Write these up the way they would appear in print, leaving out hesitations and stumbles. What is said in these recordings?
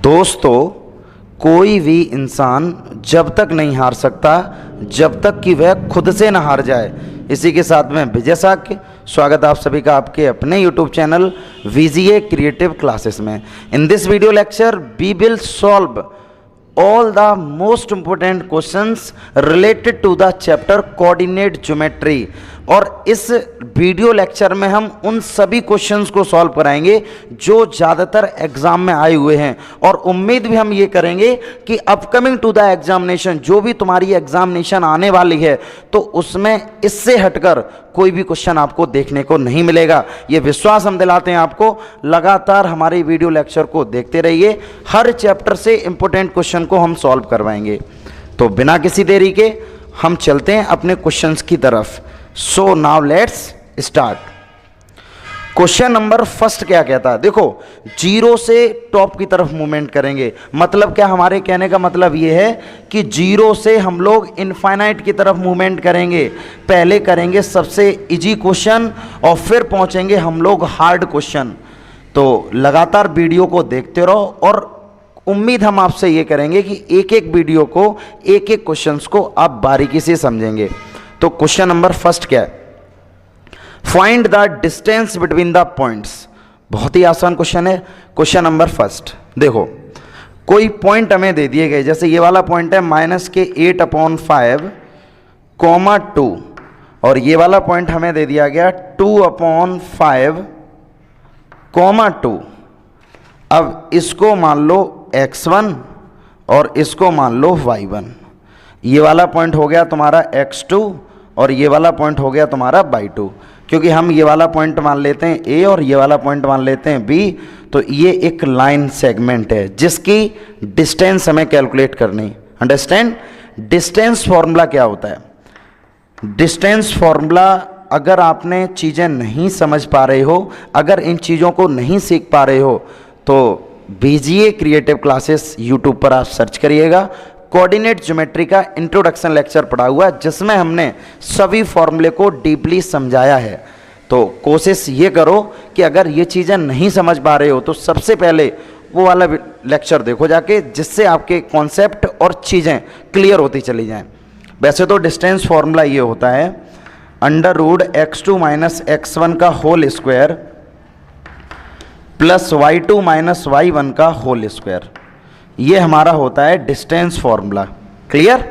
दोस्तों, कोई भी इंसान जब तक नहीं हार सकता जब तक कि वह खुद से ना हार जाए। इसी के साथ में विजय साक्य, स्वागत आप सभी का आपके अपने YouTube channel VGA creative classes में। In this video lecture we will solve all the most important questions related to the chapter coordinate geometry। और इस वीडियो लेक्चर में हम उन सभी क्वेश्चंस को सॉल्व कराएंगे जो ज़्यादातर एग्जाम में आए हुए हैं, और उम्मीद भी हम ये करेंगे कि अपकमिंग टू द एग्जामिनेशन, जो भी तुम्हारी एग्जामिनेशन आने वाली है, तो उसमें इससे हटकर कोई भी क्वेश्चन आपको देखने को नहीं मिलेगा। ये विश्वास हम दिलाते हैं आपको। लगातार हमारे वीडियो लेक्चर को देखते रहिए, हर चैप्टर से इंपॉर्टेंट क्वेश्चन को हम सॉल्व करवाएंगे। तो बिना किसी देरी के हम चलते हैं अपने क्वेश्चंस की तरफ। So now let's start. Question number first क्या कहता है? देखो, जीरो से टॉप की तरफ मूवमेंट करेंगे। मतलब क्या? हमारे कहने का मतलब ये है कि जीरो से हम लोग इनफाइनाइट की तरफ मूवमेंट करेंगे। पहले करेंगे सबसे इजी क्वेश्चन और फिर पहुंचेंगे हम लोग हार्ड क्वेश्चन। तो लगातार वीडियो को देखते रहो, और उम्मीद हम आपसे ये करेंगे कि एक एक वीडियो को, एक एक क्वेश्चंस को आप बारीकी से समझेंगे। तो क्वेश्चन नंबर फर्स्ट क्या है? Find the distance between the points. बहुत ही आसान क्वेश्चन है। क्वेश्चन नंबर फर्स्ट, देखो कोई पॉइंट हमें दे दिए गए, जैसे ये वाला पॉइंट है -8/5, 2, और ये वाला पॉइंट हमें दे दिया गया 2/5, 2। अब इसको मान लो x1 और इसको मान लो y1। ये वाला पॉइंट हो गया तुम्हारा x2 और ये वाला पॉइंट हो गया तुम्हारा y2। क्योंकि हम ये वाला पॉइंट मान लेते हैं a और ये वाला पॉइंट मान लेते हैं b, तो ये एक लाइन सेगमेंट है जिसकी डिस्टेंस हमें कैलकुलेट करनी। अंडरस्टैंड? डिस्टेंस फॉर्मूला क्या होता है? डिस्टेंस फॉर्मूला, अगर आपने चीज़ें नहीं समझ पा रहे हो, अगर इन चीज़ों को नहीं सीख पा रहे हो, तो VGA क्रिएटिव क्लासेस यूट्यूब पर आप सर्च करिएगा। कोऑर्डिनेट ज्योमेट्री का इंट्रोडक्शन लेक्चर पढ़ा हुआ है जिसमें हमने सभी फॉर्मूले को डीपली समझाया है। तो कोशिश ये करो कि अगर ये चीज़ें नहीं समझ पा रहे हो तो सबसे पहले वो वाला लेक्चर देखो जाके, जिससे आपके कॉन्सेप्ट और चीज़ें क्लियर होती चली जाएं। वैसे तो डिस्टेंस फॉर्मूला ये होता है √x2 - x1 का whole square plus y2 - y1 का होल स्क्वायर। ये हमारा होता है डिस्टेंस फॉर्मूला। क्लियर?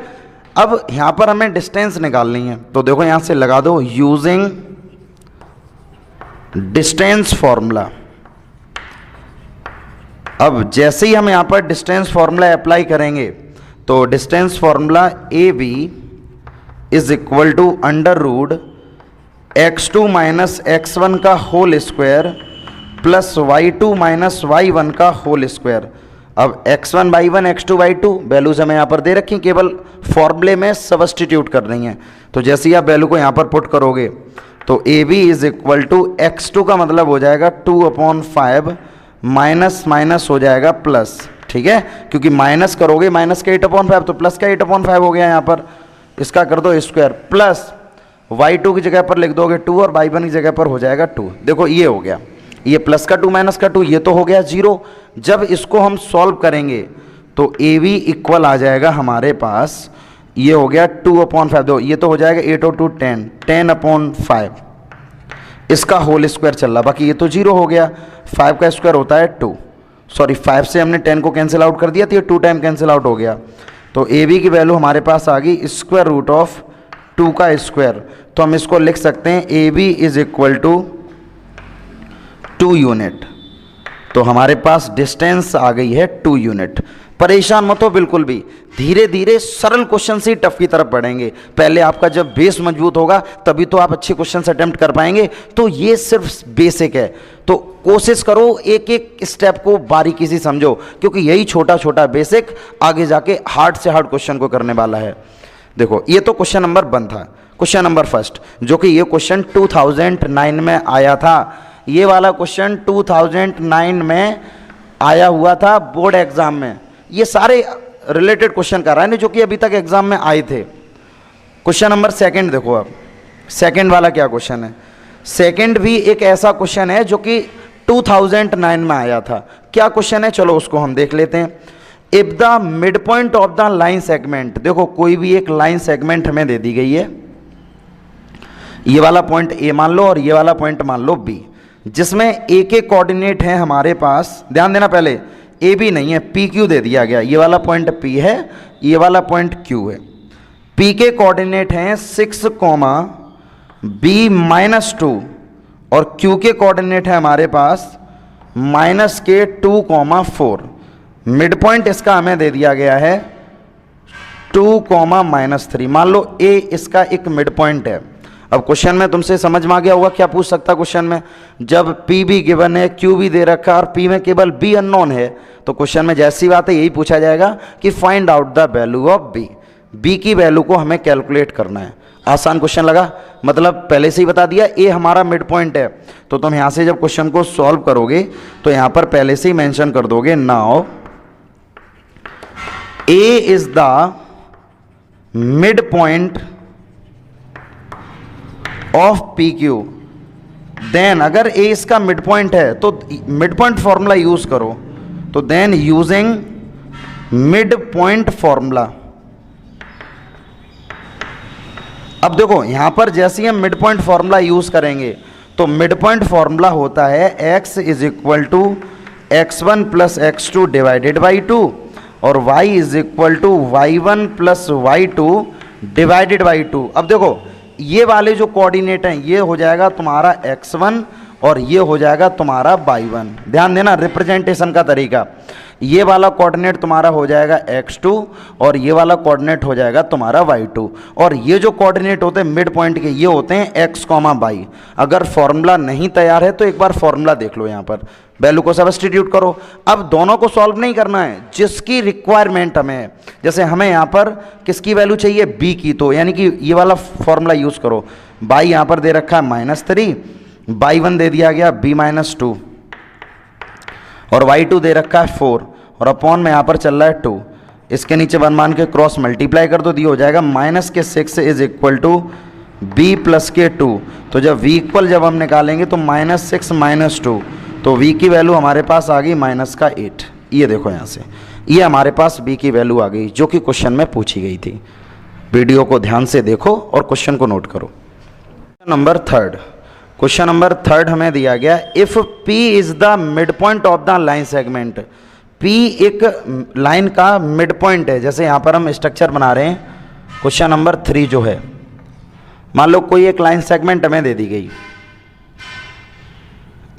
अब यहाँ पर हमें डिस्टेंस निकालनी है, तो देखो यहाँ से लगा दो यूजिंग डिस्टेंस फॉर्मूला। अब जैसे ही हम यहाँ पर डिस्टेंस फॉर्मूला अप्लाई करेंगे, तो distance formula AB is equal to √x2 - x1 का whole square plus y2 - y1 का होल स्क्वायर। अब x1 y1 x2 y2 values हमें यहाँ पर दे रखी, केवल फॉर्मूले में सबस्टिट्यूट कर रही हैं। तो जैसे ही आप वैल्यू को यहाँ पर पुट करोगे, तो AB is equal to x2 का मतलब हो जाएगा 2/5 माइनस माइनस हो जाएगा प्लस। ठीक है? क्योंकि माइनस करोगे माइनस का 8/5 तो प्लस का 8/5 हो गया। यहाँ पर इसका कर दो स्क्वायर, प्लस y2 की जगह पर लिख दोगे 2 और y1 की जगह पर हो जाएगा 2। देखो ये हो गया, ये प्लस का 2 माइनस का 2, ये तो हो गया 0। जब इसको हम सॉल्व करेंगे तो AB इक्वल आ जाएगा हमारे पास, ये हो गया 2/5, दो ये तो हो जाएगा 8 और 2 10, 10/5 इसका होल स्क्वायर चल रहा, बाकी ये तो 0 हो गया। 5 का स्क्वायर होता है 2, सॉरी 5 से हमने 10 को कैंसिल आउट कर दिया, तो ये 2 टाइम कैंसिल आउट हो गया। तो AB की वैल्यू हमारे पास आ गई √2 का स्क्वायर। तो हम इसको लिख सकते हैं AB is equal to 2 unit. तो हमारे पास डिस्टेंस आ गई है 2 यूनिट। परेशान मत हो बिल्कुल भी, धीरे धीरे सरल क्वेश्चन से टफ की तरफ बढ़ेंगे। पहले आपका जब बेस मजबूत होगा तभी तो आप अच्छे क्वेश्चन अटेम्प्ट कर पाएंगे। तो ये सिर्फ बेसिक है, तो कोशिश करो एक एक स्टेप को बारीकी से समझो, क्योंकि यही छोटा छोटा बेसिक आगे जाके हार्ड से हार्ड क्वेश्चन को करने वाला है। देखो, ये तो क्वेश्चन नंबर 1 था। क्वेश्चन नंबर फर्स्ट, जो कि ये क्वेश्चन 2009 में आया था। ये वाला क्वेश्चन 2009 में आया हुआ था बोर्ड एग्जाम में। ये सारे रिलेटेड क्वेश्चन कर रहा है जो कि अभी तक एग्जाम में आए थे। क्वेश्चन नंबर सेकंड देखो, अब सेकंड वाला क्या क्वेश्चन है? सेकंड भी एक ऐसा क्वेश्चन है जो कि 2009 में आया था। क्या क्वेश्चन है, चलो उसको हम देख लेते हैं। If the mid point of the line segment, देखो कोई भी एक लाइन सेगमेंट हमें दे दी गई है, ये वाला पॉइंट ए मान लो और ये वाला पॉइंट मान लो बी, जिसमें ए के कोऑर्डिनेट है हमारे पास, ध्यान देना पहले ए बी नहीं है, पी क्यू दे दिया गया, ये वाला पॉइंट पी है, ये वाला पॉइंट क्यू है। पी के कोऑर्डिनेट हैं 6, बी -2 और क्यू के कोऑर्डिनेट है हमारे पास -2, मिड पॉइंट इसका हमें दे दिया गया है 2, -3। मान लो ए इसका एक मिड पॉइंट है। अब क्वेश्चन में तुमसे समझ में आ गया होगा क्या पूछ सकता क्वेश्चन में, जब पी भी गिवन है, क्यू भी दे रखा है और पी में केवल बी अननोन है, तो क्वेश्चन में जैसी बात है यही पूछा जाएगा कि find out the value of b, b की वैल्यू को हमें कैलकुलेट करना है। आसान क्वेश्चन लगा, मतलब पहले से ही बता दिया ए हमारा मिड पॉइंट है, तो तुम यहां से जब क्वेश्चन को सॉल्व करोगे तो यहां पर पहले से ही मेंशन कर दोगे, now A is the mid point of P Q, then अगर ए इसका मिड पॉइंट है तो मिड पॉइंट फॉर्मूला यूज करो, तो then using mid point formula. अब देखो यहां पर जैसे ही हम मिड पॉइंट फॉर्मूला यूज करेंगे तो मिड पॉइंट फॉर्मूला होता है x is equal to x1 plus x2 divided by 2 और y is equal to y1 plus y2 divided by 2। अब देखो ये वाले जो कोऑर्डिनेट हैं ये हो जाएगा तुम्हारा x1 और ये हो जाएगा तुम्हारा y1। ध्यान देना रिप्रेजेंटेशन का तरीका, ये वाला कोऑर्डिनेट तुम्हारा हो जाएगा x2 और ये वाला कोऑर्डिनेट हो जाएगा तुम्हारा y2, और ये जो कोऑर्डिनेट होते हैं मिड पॉइंट के ये होते हैं x, y। अगर फॉर्मूला नहीं तैयार है तो एक बार फॉर्मूला देख लो, यहाँ पर वैल्यू को सब्स्टिट्यूट करो। अब दोनों को सॉल्व नहीं करना है, जिसकी रिक्वायरमेंट हमें है, जैसे हमें यहाँ पर किसकी वैल्यू चाहिए b की, तो यानी कि ये वाला फॉर्मूला यूज करो। y यहाँ पर दे रखा है -3, y1 दे दिया गया b -2 और y2 दे रखा है 4 और अपॉन में यहाँ पर चल रहा है 2, इसके नीचे 1 मान के क्रॉस मल्टीप्लाई कर दो, दिया हो जाएगा -6 is equal to b plus k 2। तो जब v इक्वल जब हम निकालेंगे तो -6 -2, तो v की वैल्यू हमारे पास आ गई -8। ये देखो यहाँ से ये हमारे पास b की वैल्यू आ गई जो कि क्वेश्चन में पूछी गई थी। वीडियो को ध्यान से देखो और क्वेश्चन को नोट करो। क्वेश्चन नंबर थर्ड हमें दिया गया, if p is the mid point of the line segment. p एक लाइन का मिड पॉइंट है, जैसे यहाँ पर हम स्ट्रक्चर बना रहे हैं। क्वेश्चन नंबर 3 जो है, मान लो कोई एक लाइन सेगमेंट हमें दे दी गई,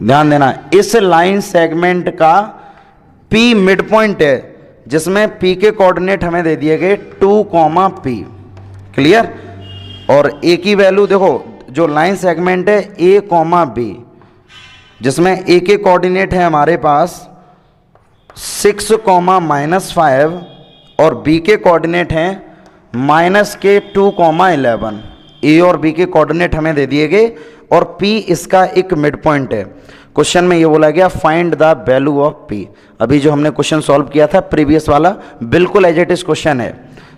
ध्यान देना इस लाइन सेगमेंट का p मिड पॉइंट है, जिसमें p के कोऑर्डिनेट हमें दे दिए गए 2, p। क्लियर। और a की वैल्यू देखो, जो लाइन सेगमेंट है a, b, जिसमें a के कोऑर्डिनेट है हमारे पास 6, -5 और b के कोऑर्डिनेट हैं -2, 11। a और b के कोऑर्डिनेट हमें दे दिए गए और p इसका एक मिड पॉइंट है। क्वेश्चन में ये बोला गया find the value of p। अभी जो हमने क्वेश्चन सॉल्व किया था प्रीवियस वाला, बिल्कुल एज इट इज क्वेश्चन है,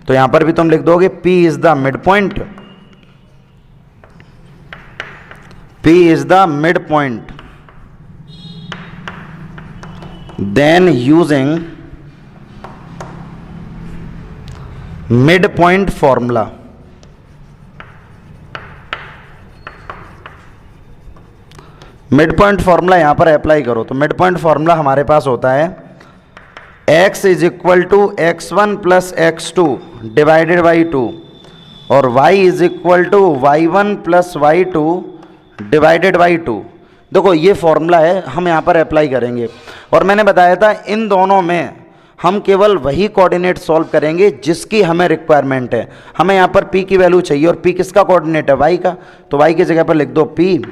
तो यहां पर भी तुम लिख दोगे p is the mid point, p is the midpoint, then using midpoint formula। Mid point formula यहां पर अप्लाई करो, तो मिड पॉइंट फॉर्मूला हमारे पास होता है x is equal to x1 plus x2 divided by 2 और y is equal to y1 plus y2 divided by 2। देखो ये फॉर्मूला है, हम यहाँ पर अप्लाई करेंगे, और मैंने बताया था इन दोनों में हम केवल वही कोऑर्डिनेट सॉल्व करेंगे जिसकी हमें रिक्वायरमेंट है। हमें यहाँ पर p की वैल्यू चाहिए और p किसका कोऑर्डिनेट है, y का, तो y की जगह पर लिख दो p।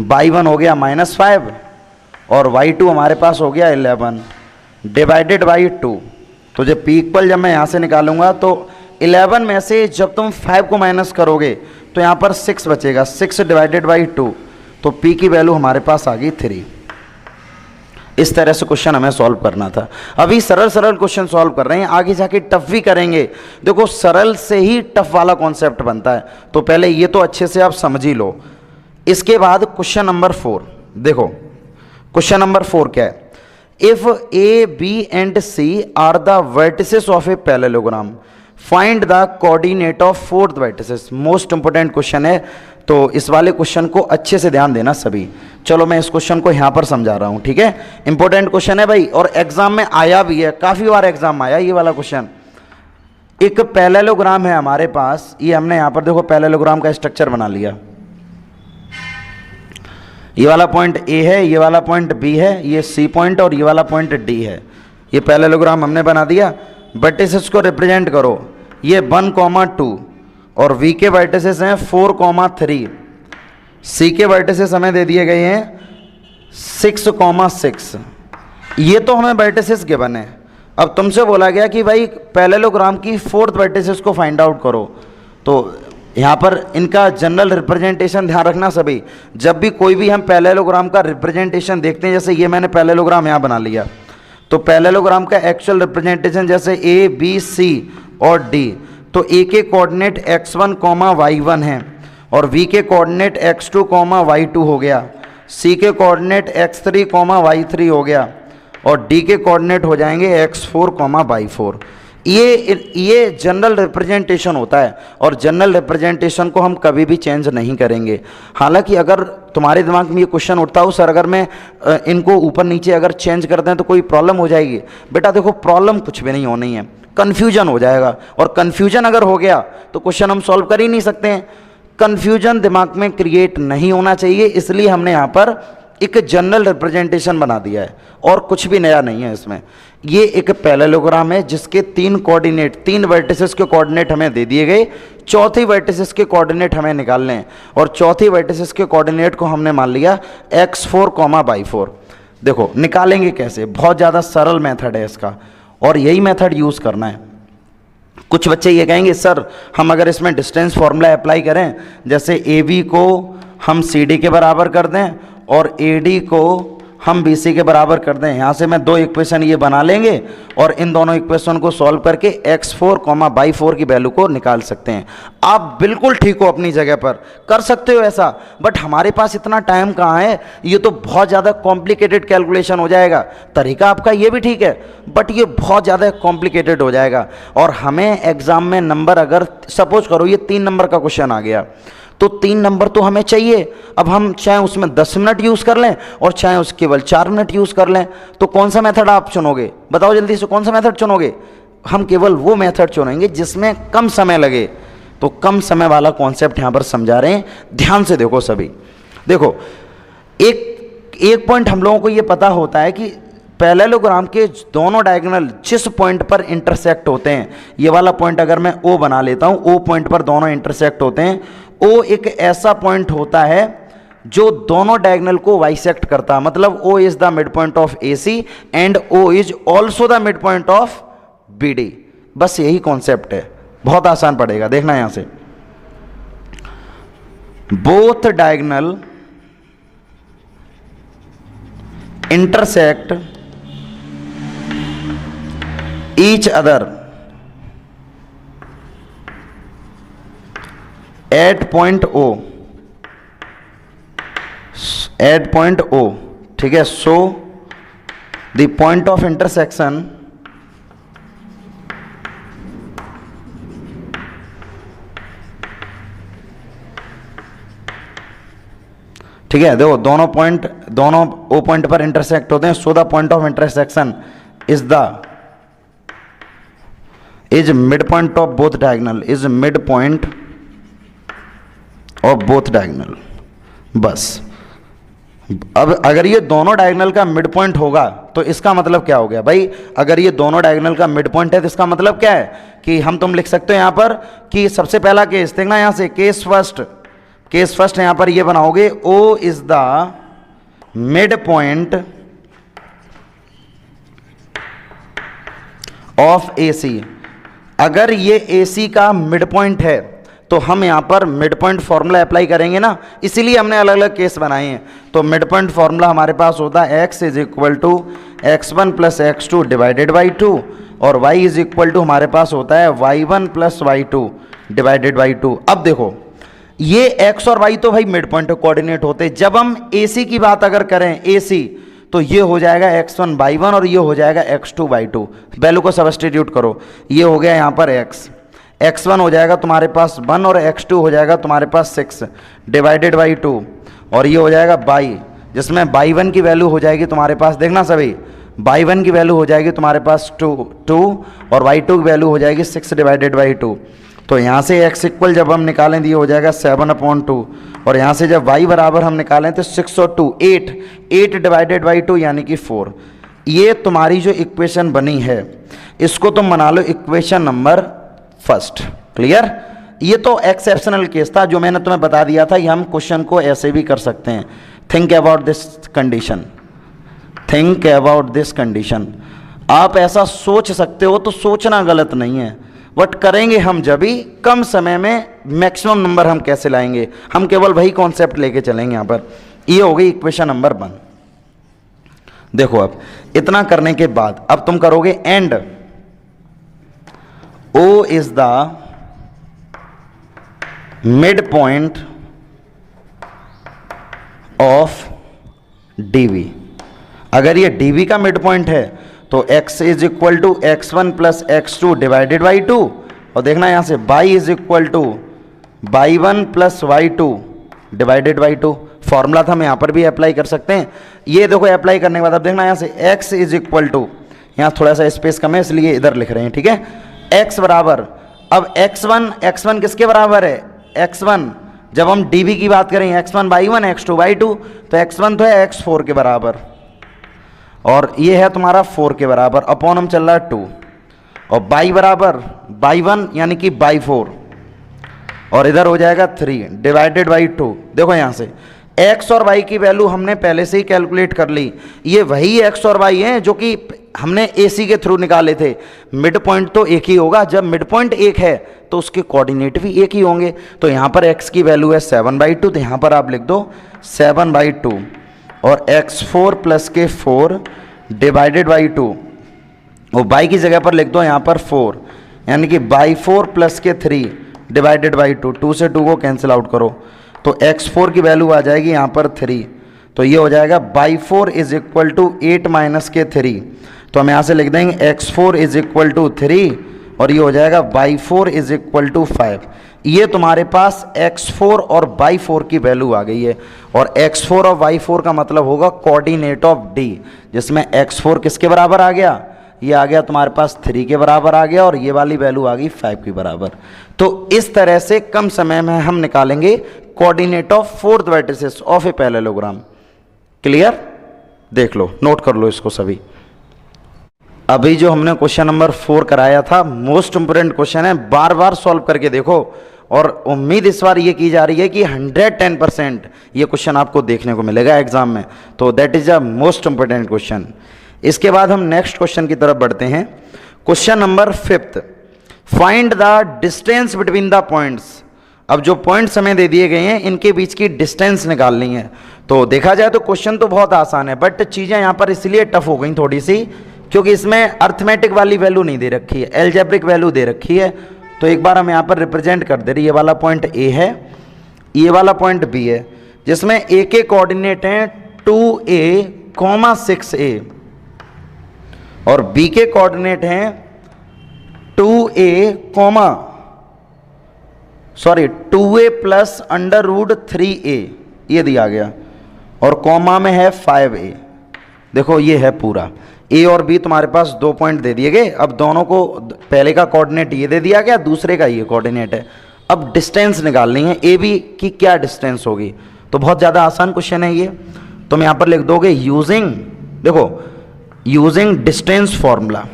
y1 हो गया -5 और y2 हमारे पास हो गया 11 डिवाइडेड बाई 2। तो जब p इक्वल जब मैं यहाँ से निकालूंगा तो 11 में से जब तुम 5 को माइनस करोगे तो यहाँ पर 6 बचेगा, 6 डिवाइडेड बाई 2, तो p की वैल्यू हमारे पास आ गई 3। इस तरह से क्वेश्चन हमें सॉल्व करना था। अभी सरल सरल क्वेश्चन सॉल्व कर रहे हैं, आगे जाके टफ भी करेंगे। देखो सरल से ही टफ वाला कॉन्सेप्ट बनता है, तो पहले ये तो अच्छे से आप समझ ही लो। इसके बाद क्वेश्चन नंबर 4 देखो, क्वेश्चन नंबर 4 क्या है? If A B and C are the vertices of a parallelogram, find the coordinate of fourth vertices. Most important question है, तो इस वाले क्वेश्चन को अच्छे से ध्यान देना सभी। चलो मैं इस क्वेश्चन को यहां पर समझा रहा हूं, ठीक है? इंपॉर्टेंट क्वेश्चन है भाई, और एग्जाम में आया भी है, काफी बार एग्जाम में आया ये वाला क्वेश्चन। एक पैरेललोग्राम है हमारे पास, ये हमने यहां पर देखो पैरेललोग्राम का स्ट्रक्चर बना लिया। ये वाला पॉइंट ए है, ये वाला पॉइंट बी है, ये सी पॉइंट और ये वाला पॉइंट डी है। ये पैरेललोग्राम हमने बना दिया। वर्टिसेस को रिप्रेजेंट करो, ये 1,2 और वी के वर्टिसेस हैं 4,3, सी के वर्टिसेस हमें दे दिए गए हैं 6,6। ये तो हमें वर्टिसेस गिवन है। अब तुमसे बोला गया कि भाई पैरेललोग्राम की फोर्थ वर्टिसेस को फाइंड आउट करो, तो यहाँ पर इनका जनरल रिप्रेजेंटेशन ध्यान रखना सभी। जब भी कोई भी हम पैरेललोग्राम का रिप्रेजेंटेशन देखते हैं, जैसे ये मैंने पैरेललोग्राम यहाँ बना लिया, तो पैरेललोग्राम का एक्चुअल रिप्रेजेंटेशन जैसे ए बी सी और डी, तो ए के कोऑर्डिनेट x1, y1 हैं और v के कोऑर्डिनेट x2, y2 हो गया, c के कोऑर्डिनेट x3, y3 हो गया और d के कोऑर्डिनेट हो जाएंगे x4, y4। ये जनरल रिप्रेजेंटेशन होता है और जनरल रिप्रेजेंटेशन को हम कभी भी चेंज नहीं करेंगे। हालांकि अगर तुम्हारे दिमाग में ये क्वेश्चन उठता हो सर अगर मैं इनको ऊपर नीचे अगर चेंज कर दें तो कोई प्रॉब्लम हो जाएगी, बेटा देखो प्रॉब्लम कुछ भी नहीं होनी है, कन्फ्यूजन हो जाएगा, और कन्फ्यूजन अगर हो गया तो क्वेश्चन हम सॉल्व कर ही नहीं सकते हैं। कन्फ्यूजन दिमाग में क्रिएट नहीं होना चाहिए, इसलिए हमने यहाँ पर एक जनरल रिप्रेजेंटेशन बना दिया है और कुछ भी नया नहीं है इसमें। ये एक पैरेललोग्राम है जिसके 3 कोऑर्डिनेट, 3 वर्टिसेस के कोऑर्डिनेट हमें दे दिए गए, चौथी वर्टिसेस के कोऑर्डिनेट हमें निकालने हैं और चौथी वर्टिसेस के कोऑर्डिनेट को हमने मान लिया x4, y4। देखो निकालेंगे कैसे, बहुत ज़्यादा सरल मेथड है इसका और यही मेथड यूज़ करना है। कुछ बच्चे ये कहेंगे सर हम अगर इसमें डिस्टेंस फॉर्मूला अप्लाई करें, जैसे AB को हम CD के बराबर कर दें और AD को हम BC के बराबर कर दें, यहाँ से मैं 2 इक्वेशन ये बना लेंगे और इन दोनों इक्वेशन को सॉल्व करके x4, y4 की वैल्यू को निकाल सकते हैं। आप बिल्कुल ठीक हो अपनी जगह पर, कर सकते हो ऐसा, बट हमारे पास इतना टाइम कहाँ है, ये तो बहुत ज़्यादा कॉम्प्लिकेटेड कैलकुलेशन हो जाएगा। तरीका आपका ये भी ठीक है बट ये बहुत ज़्यादा कॉम्प्लिकेटेड हो जाएगा और हमें एग्जाम में नंबर, अगर सपोज करो ये 3 नंबर का क्वेश्चन आ गया तो 3 नंबर तो हमें चाहिए। अब हम चाहे उसमें 10 मिनट यूज़ कर लें और चाहे उस केवल 4 मिनट यूज़ कर लें, तो कौन सा मेथड आप चुनोगे? बताओ जल्दी से, कौन सा मेथड चुनोगे? हम केवल वो मेथड चुनेंगे जिसमें कम समय लगे। तो कम समय वाला कॉन्सेप्ट यहाँ पर समझा रहे हैं, ध्यान से देखो सभी। देखो एक पॉइंट हम लोगों को ये पता होता है कि पैरेललोग्राम के दोनों डायगोनल जिस पॉइंट पर इंटरसेक्ट होते हैं, ये वाला पॉइंट अगर मैं O बना लेता हूँ, O पॉइंट पर दोनों इंटरसेक्ट होते हैं। O एक ऐसा पॉइंट होता है जो दोनों डायगोनल को बाइसेक्ट करता है, मतलब O is the mid point of AC and O is also the mid point of BD। बस यही कॉन्सेप्ट है, बहुत आसान पड़ेगा, देखना यहां से। Both diagonal intersect each other at point O, ठीक है। सो the point of intersection ठीक है, देखो दोनों O पॉइंट पर इंटरसेक्ट होते हैं। So the point of intersection is mid point of both diagonal, is mid point of both diagonal. बस अब अगर ये दोनों डायगोनल का मिड पॉइंट होगा तो इसका मतलब क्या हो गया भाई? अगर ये दोनों डायगोनल का मिड पॉइंट है तो इसका मतलब क्या है कि तुम लिख सकते हो यहां पर कि सबसे पहला केस देखना, यहां से केस फर्स्ट यहां पर ये बनाओगे O is the mid point of AC। अगर ये AC का मिड पॉइंट है तो हम यहां पर मिड पॉइंट फॉर्मूला अप्लाई करेंगे ना, इसीलिए हमने अलग अलग केस बनाए हैं। तो मिड पॉइंट फॉर्मूला हमारे पास होता है x is equal to x1 plus x2 divided by 2 और y इज इक्वल टू हमारे पास होता है y1 plus y2 divided by 2। अब देखो ये x और y तो भाई मिड पॉइंट कोऑर्डिनेट होते हैं। जब हम AC की बात अगर करें AC, तो ये हो जाएगा x1/1 और ये हो जाएगा x2/2। वैल्यू को सब्स्टिट्यूट करो, ये हो गया यहाँ पर x1 हो जाएगा तुम्हारे पास 1 और x2 हो जाएगा तुम्हारे पास 6 डिवाइडेड बाई 2 और ये हो जाएगा बाई, जिसमें y1 की वैल्यू हो जाएगी तुम्हारे पास, देखना सभी, y1 की वैल्यू हो जाएगी तुम्हारे पास 2 और y2 की वैल्यू हो जाएगी 6 डिवाइडेड बाई 2। तो यहाँ से x इक्वल जब हम निकालें तो ये हो जाएगा 7/2 और यहाँ से जब y बराबर हम निकालें तो 6 और 2 8 डिवाइडेड बाई 2 यानी कि 4। ये तुम्हारी जो इक्वेशन बनी है इसको तुम बना लो इक्वेशन नंबर फर्स्ट। क्लियर? ये तो एक्सेप्शनल केस था जो मैंने तुम्हें बता दिया था कि हम क्वेश्चन को ऐसे भी कर सकते हैं। Think about this condition, think about this condition. आप ऐसा सोच सकते हो तो सोचना गलत नहीं है, बट करेंगे हम जब भी कम समय में मैक्सिमम नंबर हम कैसे लाएंगे, हम केवल वही कॉन्सेप्ट लेके चलेंगे। यहाँ पर ये हो गई इक्वेशन नंबर 1। देखो अब इतना करने के बाद अब तुम करोगे and O is the mid point of DV। अगर ये DV का मिड पॉइंट है तो x is equal to x1 plus x2 divided by 2 और देखना यहां से y is equal to y1 plus y2 divided by 2। Formula था हम यहां पर भी अप्लाई कर सकते हैं। ये देखो अप्लाई करने के बाद अब देखना यहां से x इज इक्वल टू, यहां थोड़ा सा स्पेस कम है इसलिए इधर लिख रहे हैं, ठीक है। x बराबर, अब x1 किसके बराबर है, x1 जब हम dv की बात करें x1/1 x2/2 तो x1 तो है x4 के बराबर और ये है तुम्हारा 4 के बराबर, अपॉन हम चल रहा है 2 और y बराबर y1 यानी कि y4 और इधर हो जाएगा 3 डिवाइडेड बाई 2। देखो यहाँ से x और y की वैल्यू हमने पहले से ही कैलकुलेट कर ली। ये वही x और y हैं जो कि हमने AC के थ्रू निकाले थे। मिड पॉइंट तो एक ही होगा, जब मिड पॉइंट एक है तो उसके कोऑर्डिनेट भी एक ही होंगे। तो यहाँ पर x की वैल्यू है 7/2 तो यहाँ पर आप लिख दो 7/2 और x4 प्लस के 4 डिवाइडेड बाई 2 और y की जगह पर लिख दो यहाँ पर 4 यानी कि y4 plus k 3 divided by 2। 2 से 2 को कैंसिल आउट करो तो x4 की वैल्यू आ जाएगी यहाँ पर 3, तो ये हो जाएगा y4 is equal to 8 minus के 3। तो हम यहाँ से लिख देंगे x4 इज इक्वल टू 3 और ये हो जाएगा y4 इज इक्वल टू 5। ये तुम्हारे पास x4 और y4 की वैल्यू आ गई है और x4 और y4 का मतलब होगा कोऑर्डिनेट ऑफ D, जिसमें x4 किसके बराबर आ गया, ये आ गया तुम्हारे पास 3 के बराबर आ गया और ये वाली वैल्यू आ गई 5 के बराबर। तो इस तरह से कम समय में हम निकालेंगे coordinate of fourth vertices of a parallelogram. Clear? देख लो, नोट कर लो इसको सभी। अभी जो हमने क्वेश्चन नंबर 4 कराया था मोस्ट इंपोर्टेंट क्वेश्चन है, बार बार सॉल्व करके देखो और उम्मीद इस बार ये की जा रही है कि 110% ये क्वेश्चन आपको देखने को मिलेगा एग्जाम में। तो that is a most important question. इसके बाद हम नेक्स्ट क्वेश्चन की तरफ बढ़ते हैं। Question number 5, find the distance between the points. अब जो पॉइंट्स हमें दे दिए गए हैं इनके बीच की डिस्टेंस निकालनी है। तो देखा जाए तो क्वेश्चन तो बहुत आसान है, बट चीज़ें यहाँ पर इसलिए टफ हो गई थोड़ी सी क्योंकि इसमें अर्थमेटिक वाली वैल्यू नहीं दे रखी है, एल्जेब्रिक वैल्यू दे रखी है। तो एक बार हम यहाँ पर रिप्रेजेंट कर दे रही है, ये वाला पॉइंट A है, ये वाला पॉइंट B है, जिसमें A के कोऑर्डिनेट हैं 2a, 6a और B के कोऑर्डिनेट हैं 2a प्लस √3a, ये दिया गया और कॉमा में है 5a। देखो ये है पूरा A और B तुम्हारे पास 2 पॉइंट दे दिए गए। अब दोनों को पहले का कोऑर्डिनेट ये दे दिया गया, दूसरे का ये कोऑर्डिनेट है। अब डिस्टेंस निकालनी है ए बी की, क्या डिस्टेंस होगी। तो बहुत ज़्यादा आसान क्वेश्चन है ये। तुम यहाँ पर लिख दोगे यूजिंग, देखो यूजिंग डिस्टेंस फॉर्मूला।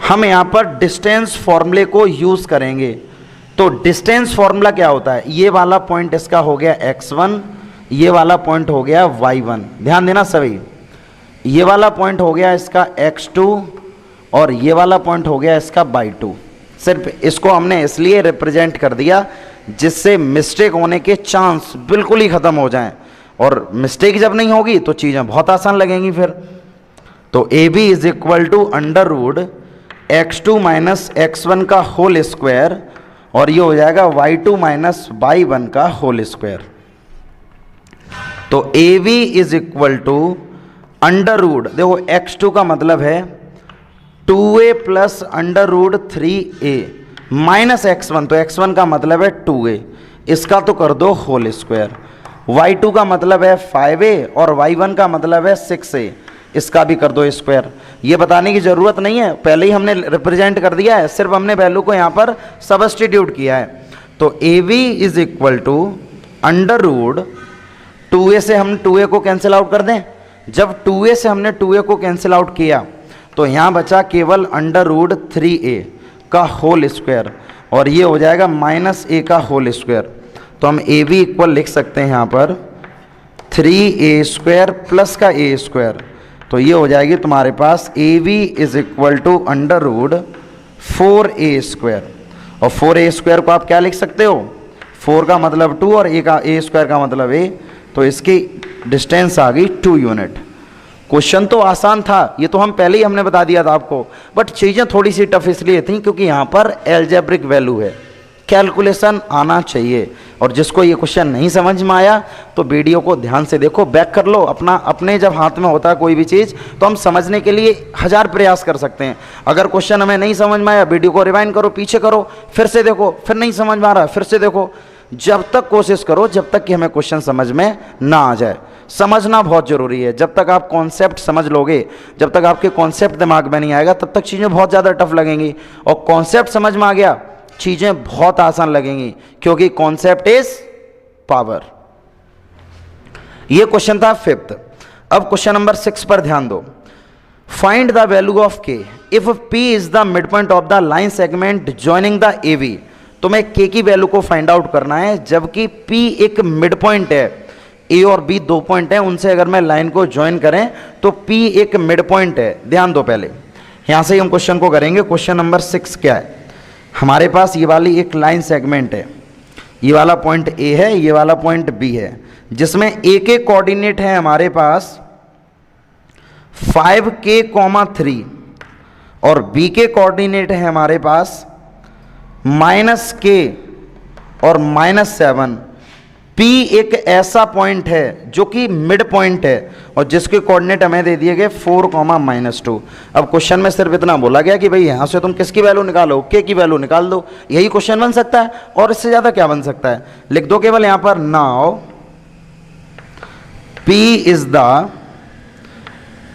हम यहाँ पर डिस्टेंस फॉर्मूले को यूज करेंगे। तो डिस्टेंस फॉर्मूला क्या होता है, ये वाला पॉइंट इसका हो गया x1, ये वाला पॉइंट हो गया y1। ध्यान देना सभी, ये वाला पॉइंट हो गया इसका x2 और ये वाला पॉइंट हो गया इसका y2। सिर्फ इसको हमने इसलिए रिप्रेजेंट कर दिया जिससे मिस्टेक होने के चांस बिल्कुल ही ख़त्म हो जाएं, और मिस्टेक जब नहीं होगी तो चीज़ें बहुत आसान लगेंगी फिर। तो A B is equal to √x2 minus x1 का होल स्क्वायर और ये हो जाएगा y2 माइनस y1 का होल स्क्वायर। तो A B is equal to under root, देखो x2 का मतलब है 2a plus under root 3a minus x1, तो x1 का मतलब है 2a, इसका तो कर दो होल स्क्वायर। y2 का मतलब है 5a और y1 का मतलब है 6a, इसका भी कर दो स्क्वायर। ये बताने की ज़रूरत नहीं है, पहले ही हमने रिप्रेजेंट कर दिया है, सिर्फ हमने वैल्यू को यहाँ पर सबस्टिट्यूट किया है। तो ab is equal to under root 2a से हम 2a को कैंसिल आउट कर दें। जब 2a से हमने 2a को कैंसिल आउट किया तो यहाँ बचा केवल अंडर रूट 3a का होल स्क्वायर, और ये हो जाएगा माइनस a का होल स्क्वायर। तो हम ab इक्वल लिख सकते हैं यहाँ पर 3a स्क्वायर प्लस का a स्क्वायर, तो ये हो जाएगी तुम्हारे पास ab is equal to under root 4a square. और 4a स्क्वायर को आप क्या लिख सकते हो, 4 का मतलब 2 और a स्क्वायर का मतलब a, तो इसकी डिस्टेंस आ गई 2 यूनिट। क्वेश्चन तो आसान था, ये तो हम पहले ही हमने बता दिया था आपको, बट चीज़ें थोड़ी सी टफ इसलिए थी क्योंकि यहाँ पर एल्जेब्रिक वैल्यू है, कैलकुलेशन आना चाहिए। और जिसको ये क्वेश्चन नहीं समझ में आया तो वीडियो को ध्यान से देखो, बैक कर लो अपने जब हाथ में होता है कोई भी चीज़ तो हम समझने के लिए 1000 प्रयास कर सकते हैं। अगर क्वेश्चन हमें नहीं समझ में आया, वीडियो को रिवाइंड करो, पीछे करो, फिर से देखो, फिर नहीं समझ में आ रहा फिर से देखो, जब तक कोशिश करो जब तक कि हमें क्वेश्चन समझ में ना आ जाए। समझना बहुत ज़रूरी है, जब तक आप कॉन्सेप्ट समझ लोगे, जब तक आपके कॉन्सेप्ट दिमाग में नहीं आएगा तब तक चीज़ें बहुत ज़्यादा टफ लगेंगी, और कॉन्सेप्ट समझ में आ गया चीज़ें बहुत आसान लगेंगी, क्योंकि कॉन्सेप्ट इज पावर। ये क्वेश्चन था 5th। अब क्वेश्चन नंबर 6 पर ध्यान दो। Find the value of k if p is the mid point of the line segment joining the ab। तुम्हें k की वैल्यू को फाइंड आउट करना है, जबकि p एक मिड पॉइंट है, a और b 2 पॉइंट हैं, उनसे अगर मैं लाइन को ज्वाइन करें तो p एक मिड पॉइंट है। ध्यान दो, पहले यहां से ही हम क्वेश्चन को करेंगे। क्वेश्चन नंबर 6 क्या है, हमारे पास ये वाली एक लाइन सेगमेंट है, ये वाला पॉइंट A है, ये वाला पॉइंट B है, जिसमें A के कोऑर्डिनेट है हमारे पास 5k, 3 और B के कोऑर्डिनेट है हमारे पास -k और -7। P एक ऐसा पॉइंट है जो कि मिड पॉइंट है और जिसके कोऑर्डिनेट हमें दे दिए गए 4, -2। अब क्वेश्चन में सिर्फ इतना बोला गया कि भाई यहाँ से तुम किसकी वैल्यू निकालो, k की वैल्यू निकाल दो, यही क्वेश्चन बन सकता है, और इससे ज़्यादा क्या बन सकता है। लिख दो केवल यहाँ पर, now P is the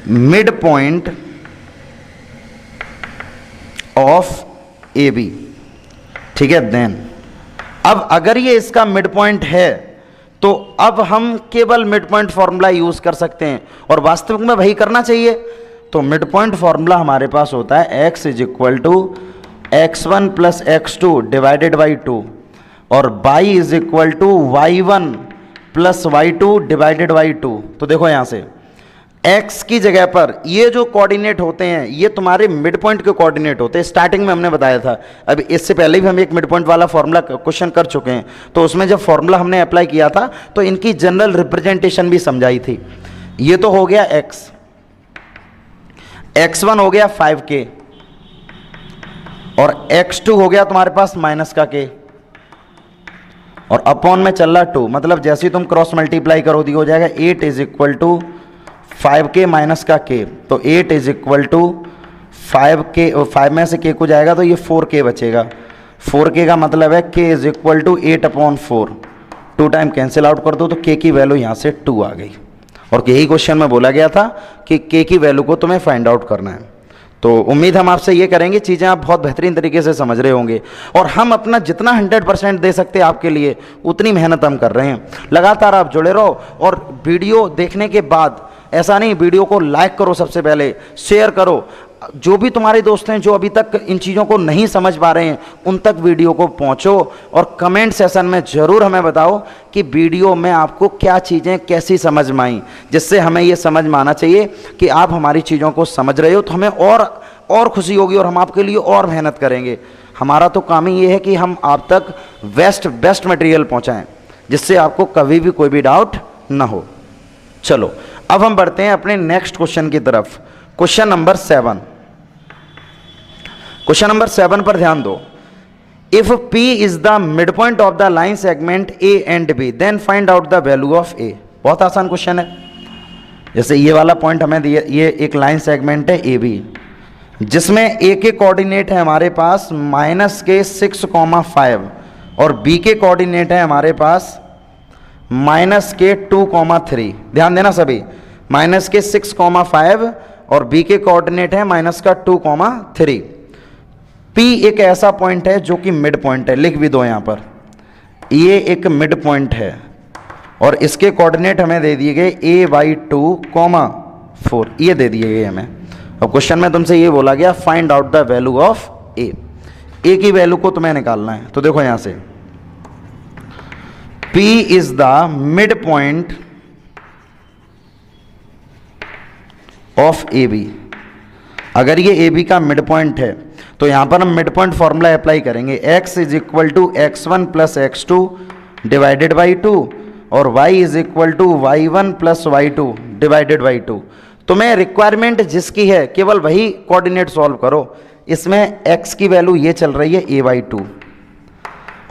mid point of AB। ठीक है, देन अब अगर ये इसका मिड पॉइंट है तो अब हम केवल मिड पॉइंट फॉर्मूला यूज कर सकते हैं, और वास्तविक में वही करना चाहिए। तो मिड पॉइंट फॉर्मूला हमारे पास होता है x is equal to x1 plus x2 divided by 2, और y is equal to y1 plus y2 divided by 2। तो देखो यहाँ से x की जगह पर ये जो कोऑर्डिनेट होते हैं ये तुम्हारे मिड पॉइंट के कोऑर्डिनेट होते हैं, स्टार्टिंग में हमने बताया था। अब इससे पहले भी हम एक मिड पॉइंट वाला फॉर्मूला क्वेश्चन कर चुके हैं, तो उसमें जब फॉर्मूला हमने अप्लाई किया था तो इनकी जनरल रिप्रेजेंटेशन भी समझाई थी। ये तो हो गया x, x1 हो गया 5k और x2 हो गया तुम्हारे पास माइनस का k, और अपॉन में चल रहा 2, मतलब जैसे ही तुम क्रॉस मल्टीप्लाई करो दी हो जाएगा 8 is equal to 5k minus का k, तो 8 इज इक्वल टू 5k, 5 में से k को जाएगा तो ये 4k बचेगा। 4k का मतलब है k is equal to 8/4, 2 time cancel out कर दो तो k की वैल्यू यहाँ से 2 आ गई। और यही क्वेश्चन में बोला गया था कि k की वैल्यू को तुम्हें फाइंड आउट करना है। तो उम्मीद हम आपसे ये करेंगे, चीज़ें आप बहुत बेहतरीन तरीके से समझ रहे होंगे, और हम अपना जितना 100% दे सकते हैं आपके लिए उतनी मेहनत हम कर रहे हैं। लगातार आप जुड़े रहो, और वीडियो देखने के बाद ऐसा नहीं, वीडियो को लाइक करो, सबसे पहले शेयर करो, जो भी तुम्हारे दोस्त हैं जो अभी तक इन चीज़ों को नहीं समझ पा रहे हैं उन तक वीडियो को पहुंचो, और कमेंट सेशन में ज़रूर हमें बताओ कि वीडियो में आपको क्या चीज़ें कैसी समझ में आई, जिससे हमें ये समझ में आना चाहिए कि आप हमारी चीज़ों को समझ रहे हो, तो हमें और खुशी होगी और हम आपके लिए और मेहनत करेंगे। हमारा तो काम ही ये है कि हम आप तक बेस्ट मटेरियल पहुँचाएँ, जिससे आपको कभी भी कोई भी डाउट ना हो। चलो अब हम बढ़ते हैं अपने नेक्स्ट क्वेश्चन की तरफ। Question number 7। क्वेश्चन नंबर 7 पर ध्यान दो। If P is the mid point of the line segment A and B, then find out the value of A। बहुत आसान क्वेश्चन है। जैसे ये वाला पॉइंट हमें दिया, ये एक लाइन सेगमेंट है ए बी, जिसमें ए के कोऑर्डिनेट है हमारे पास -6,5 और बी के कोऑर्डिनेट है हमारे पास -2,3। ध्यान देना सभी, -6,5 और बी के कोऑर्डिनेट है -2,3। पी एक ऐसा पॉइंट है जो कि मिड पॉइंट है, लिख भी दो यहाँ पर, ये एक मिड पॉइंट है और इसके कोऑर्डिनेट हमें दे दिए गए a/2,4, ये दे दिए गए हमें। अब क्वेश्चन में तुमसे ये बोला गया find out the value of a की वैल्यू को तुम्हें निकालना है। तो देखो यहां से P is the mid point of A B. अगर ये ए बी का मिड पॉइंट है तो यहां पर हम मिड पॉइंट फॉर्मूला अप्लाई करेंगे, x is equal to x1 plus x2 divided by 2 और y is equal to y1 plus y2 divided by 2। तुम्हें रिक्वायरमेंट जिसकी है केवल वही कोऑर्डिनेट सॉल्व करो। इसमें x की वैल्यू ये चल रही है a/2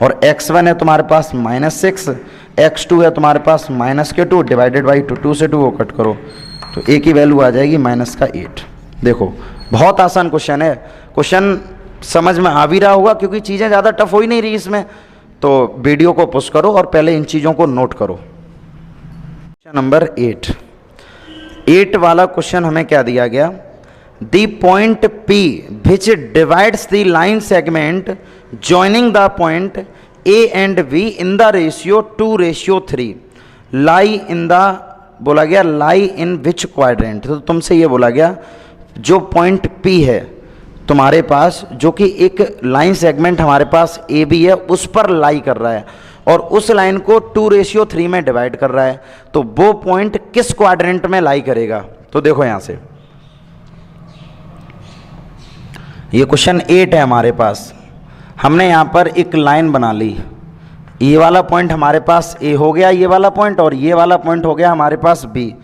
और x1 है तुम्हारे पास -6, x2 है तुम्हारे पास -2 डिवाइडेड बाई 2 से 2 को कट करो तो a की वैल्यू आ जाएगी -8। देखो बहुत आसान क्वेश्चन है, क्वेश्चन समझ में आ भी रहा होगा क्योंकि चीज़ें ज़्यादा टफ हो ही नहीं रही इसमें। तो वीडियो को पुश करो और पहले इन चीज़ों को नोट करो। क्वेश्चन नंबर 8 वाला क्वेश्चन हमें क्या दिया गया, the point P which divides the line segment joining the point A and B in the ratio 2:3 lie in the, बोला गया लाई इन विच क्वाड्रेंट। तो तुमसे ये बोला गया जो पॉइंट P है तुम्हारे पास, जो कि एक लाइन सेगमेंट हमारे पास ए बी है, उस पर लाई कर रहा है और उस लाइन को 2:3 में डिवाइड कर रहा है, तो वो पॉइंट किस क्वाड्रेंट में लाई करेगा। तो देखो यहां से ये क्वेश्चन 8 है हमारे पास। हमने यहां पर एक लाइन बना ली, ये वाला पॉइंट हमारे पास ए हो गया, ये वाला पॉइंट, और ये वाला पॉइंट हो गया हमारे पास बी।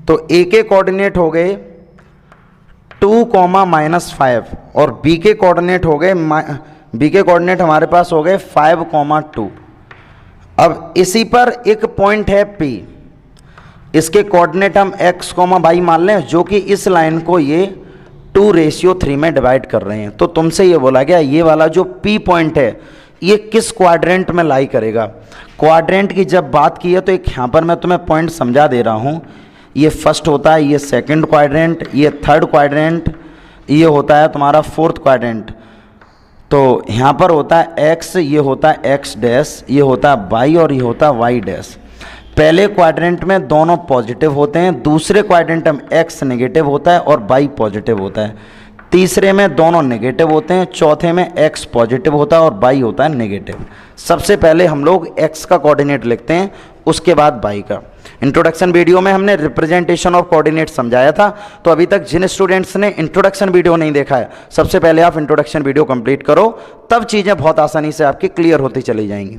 तो ए के कोऑर्डिनेट हो गए 2,-5 और बी के कोऑर्डिनेट हो गए, बी के कोऑर्डिनेट हमारे पास हो गए 5,2। अब इसी पर एक पॉइंट है P, इसके कोऑर्डिनेट हम x, y मान लें, जो कि इस लाइन को ये 2:3 में डिवाइड कर रहे हैं। तो तुमसे ये बोला गया ये वाला जो P पॉइंट है ये किस क्वाड्रेंट में लाई करेगा। क्वाड्रेंट की जब बात की है तो एक यहाँ पर मैं तुम्हें पॉइंट समझा दे रहा हूँ, ये फर्स्ट होता है, ये सेकंड क्वाड्रेंट, ये थर्ड क्वाड्रेंट, ये होता है तुम्हारा फोर्थ क्वाड्रेंट। तो यहाँ पर होता है x, ये होता है x डैश, ये होता है y और ये होता है y डैश। पहले क्वाड्रेंट में दोनों पॉजिटिव होते हैं, दूसरे क्वाड्रेंट में x नेगेटिव होता है और y पॉजिटिव होता है, तीसरे में दोनों नेगेटिव होते हैं, चौथे में x पॉजिटिव होता है और y होता है नेगेटिव। सबसे पहले हम लोग x का कोऑर्डिनेट लिखते हैं, उसके बाद y का। इंट्रोडक्शन वीडियो में हमने रिप्रेजेंटेशन ऑफ कोऑर्डिनेट समझाया था, तो अभी तक जिन स्टूडेंट्स ने इंट्रोडक्शन वीडियो नहीं देखा है, सबसे पहले आप इंट्रोडक्शन वीडियो कंप्लीट करो, तब चीज़ें बहुत आसानी से आपकी क्लियर होती चली जाएंगी।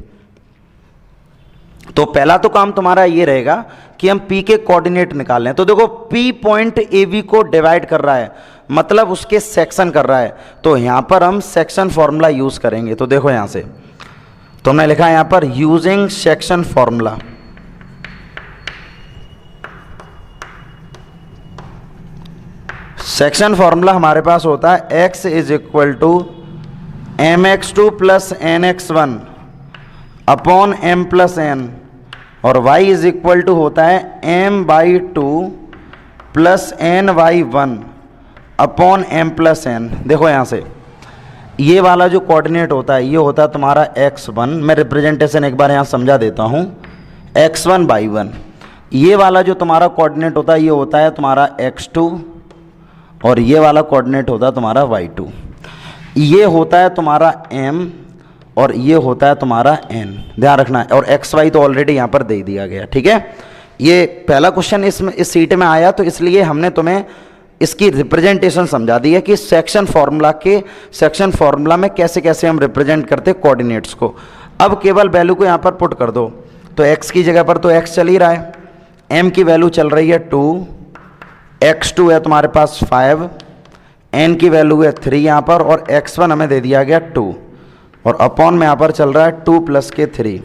तो पहला तो काम तुम्हारा ये रहेगा कि हम P के कोऑर्डिनेट निकालें। तो देखो P पॉइंट AB को डिवाइड कर रहा है, मतलब उसके सेक्शन कर रहा है, तो यहाँ पर हम सेक्शन फॉर्मूला यूज़ करेंगे। तो देखो यहाँ से तुमने लिखा है यहाँ पर using section formula. Section formula हमारे पास होता है x is equal to mx2 plus nx1 upon m plus n और y इज इक्वल टू होता है m/2 plus ny1 upon m plus n। देखो यहाँ से ये वाला जो कोऑर्डिनेट होता है ये होता है तुम्हारा x1, मैं रिप्रेजेंटेशन एक बार यहाँ समझा देता हूँ, x1/1। ये वाला जो तुम्हारा कोऑर्डिनेट होता है ये होता है तुम्हारा x2 और ये वाला कोऑर्डिनेट होता है तुम्हारा y2। ये होता है तुम्हारा m और ये होता है तुम्हारा n, ध्यान रखना है। और xy तो ऑलरेडी यहाँ पर दे दिया गया, ठीक है। ये पहला क्वेश्चन इस सीट में आया तो इसलिए हमने तुम्हें इसकी रिप्रेजेंटेशन समझा दी है कि सेक्शन फॉर्मूला में कैसे कैसे हम रिप्रेजेंट करते हैं कोऑर्डिनेट्स को। अब केवल वैल्यू को यहाँ पर पुट कर दो, तो x की जगह पर तो x चल ही रहा है, m की वैल्यू चल रही है 2, x2 है तुम्हारे पास 5, n की वैल्यू है 3 यहाँ पर, और x1 हमें दे दिया गया 2 और अपॉन में यहाँ पर चल रहा है 2 प्लस के 3।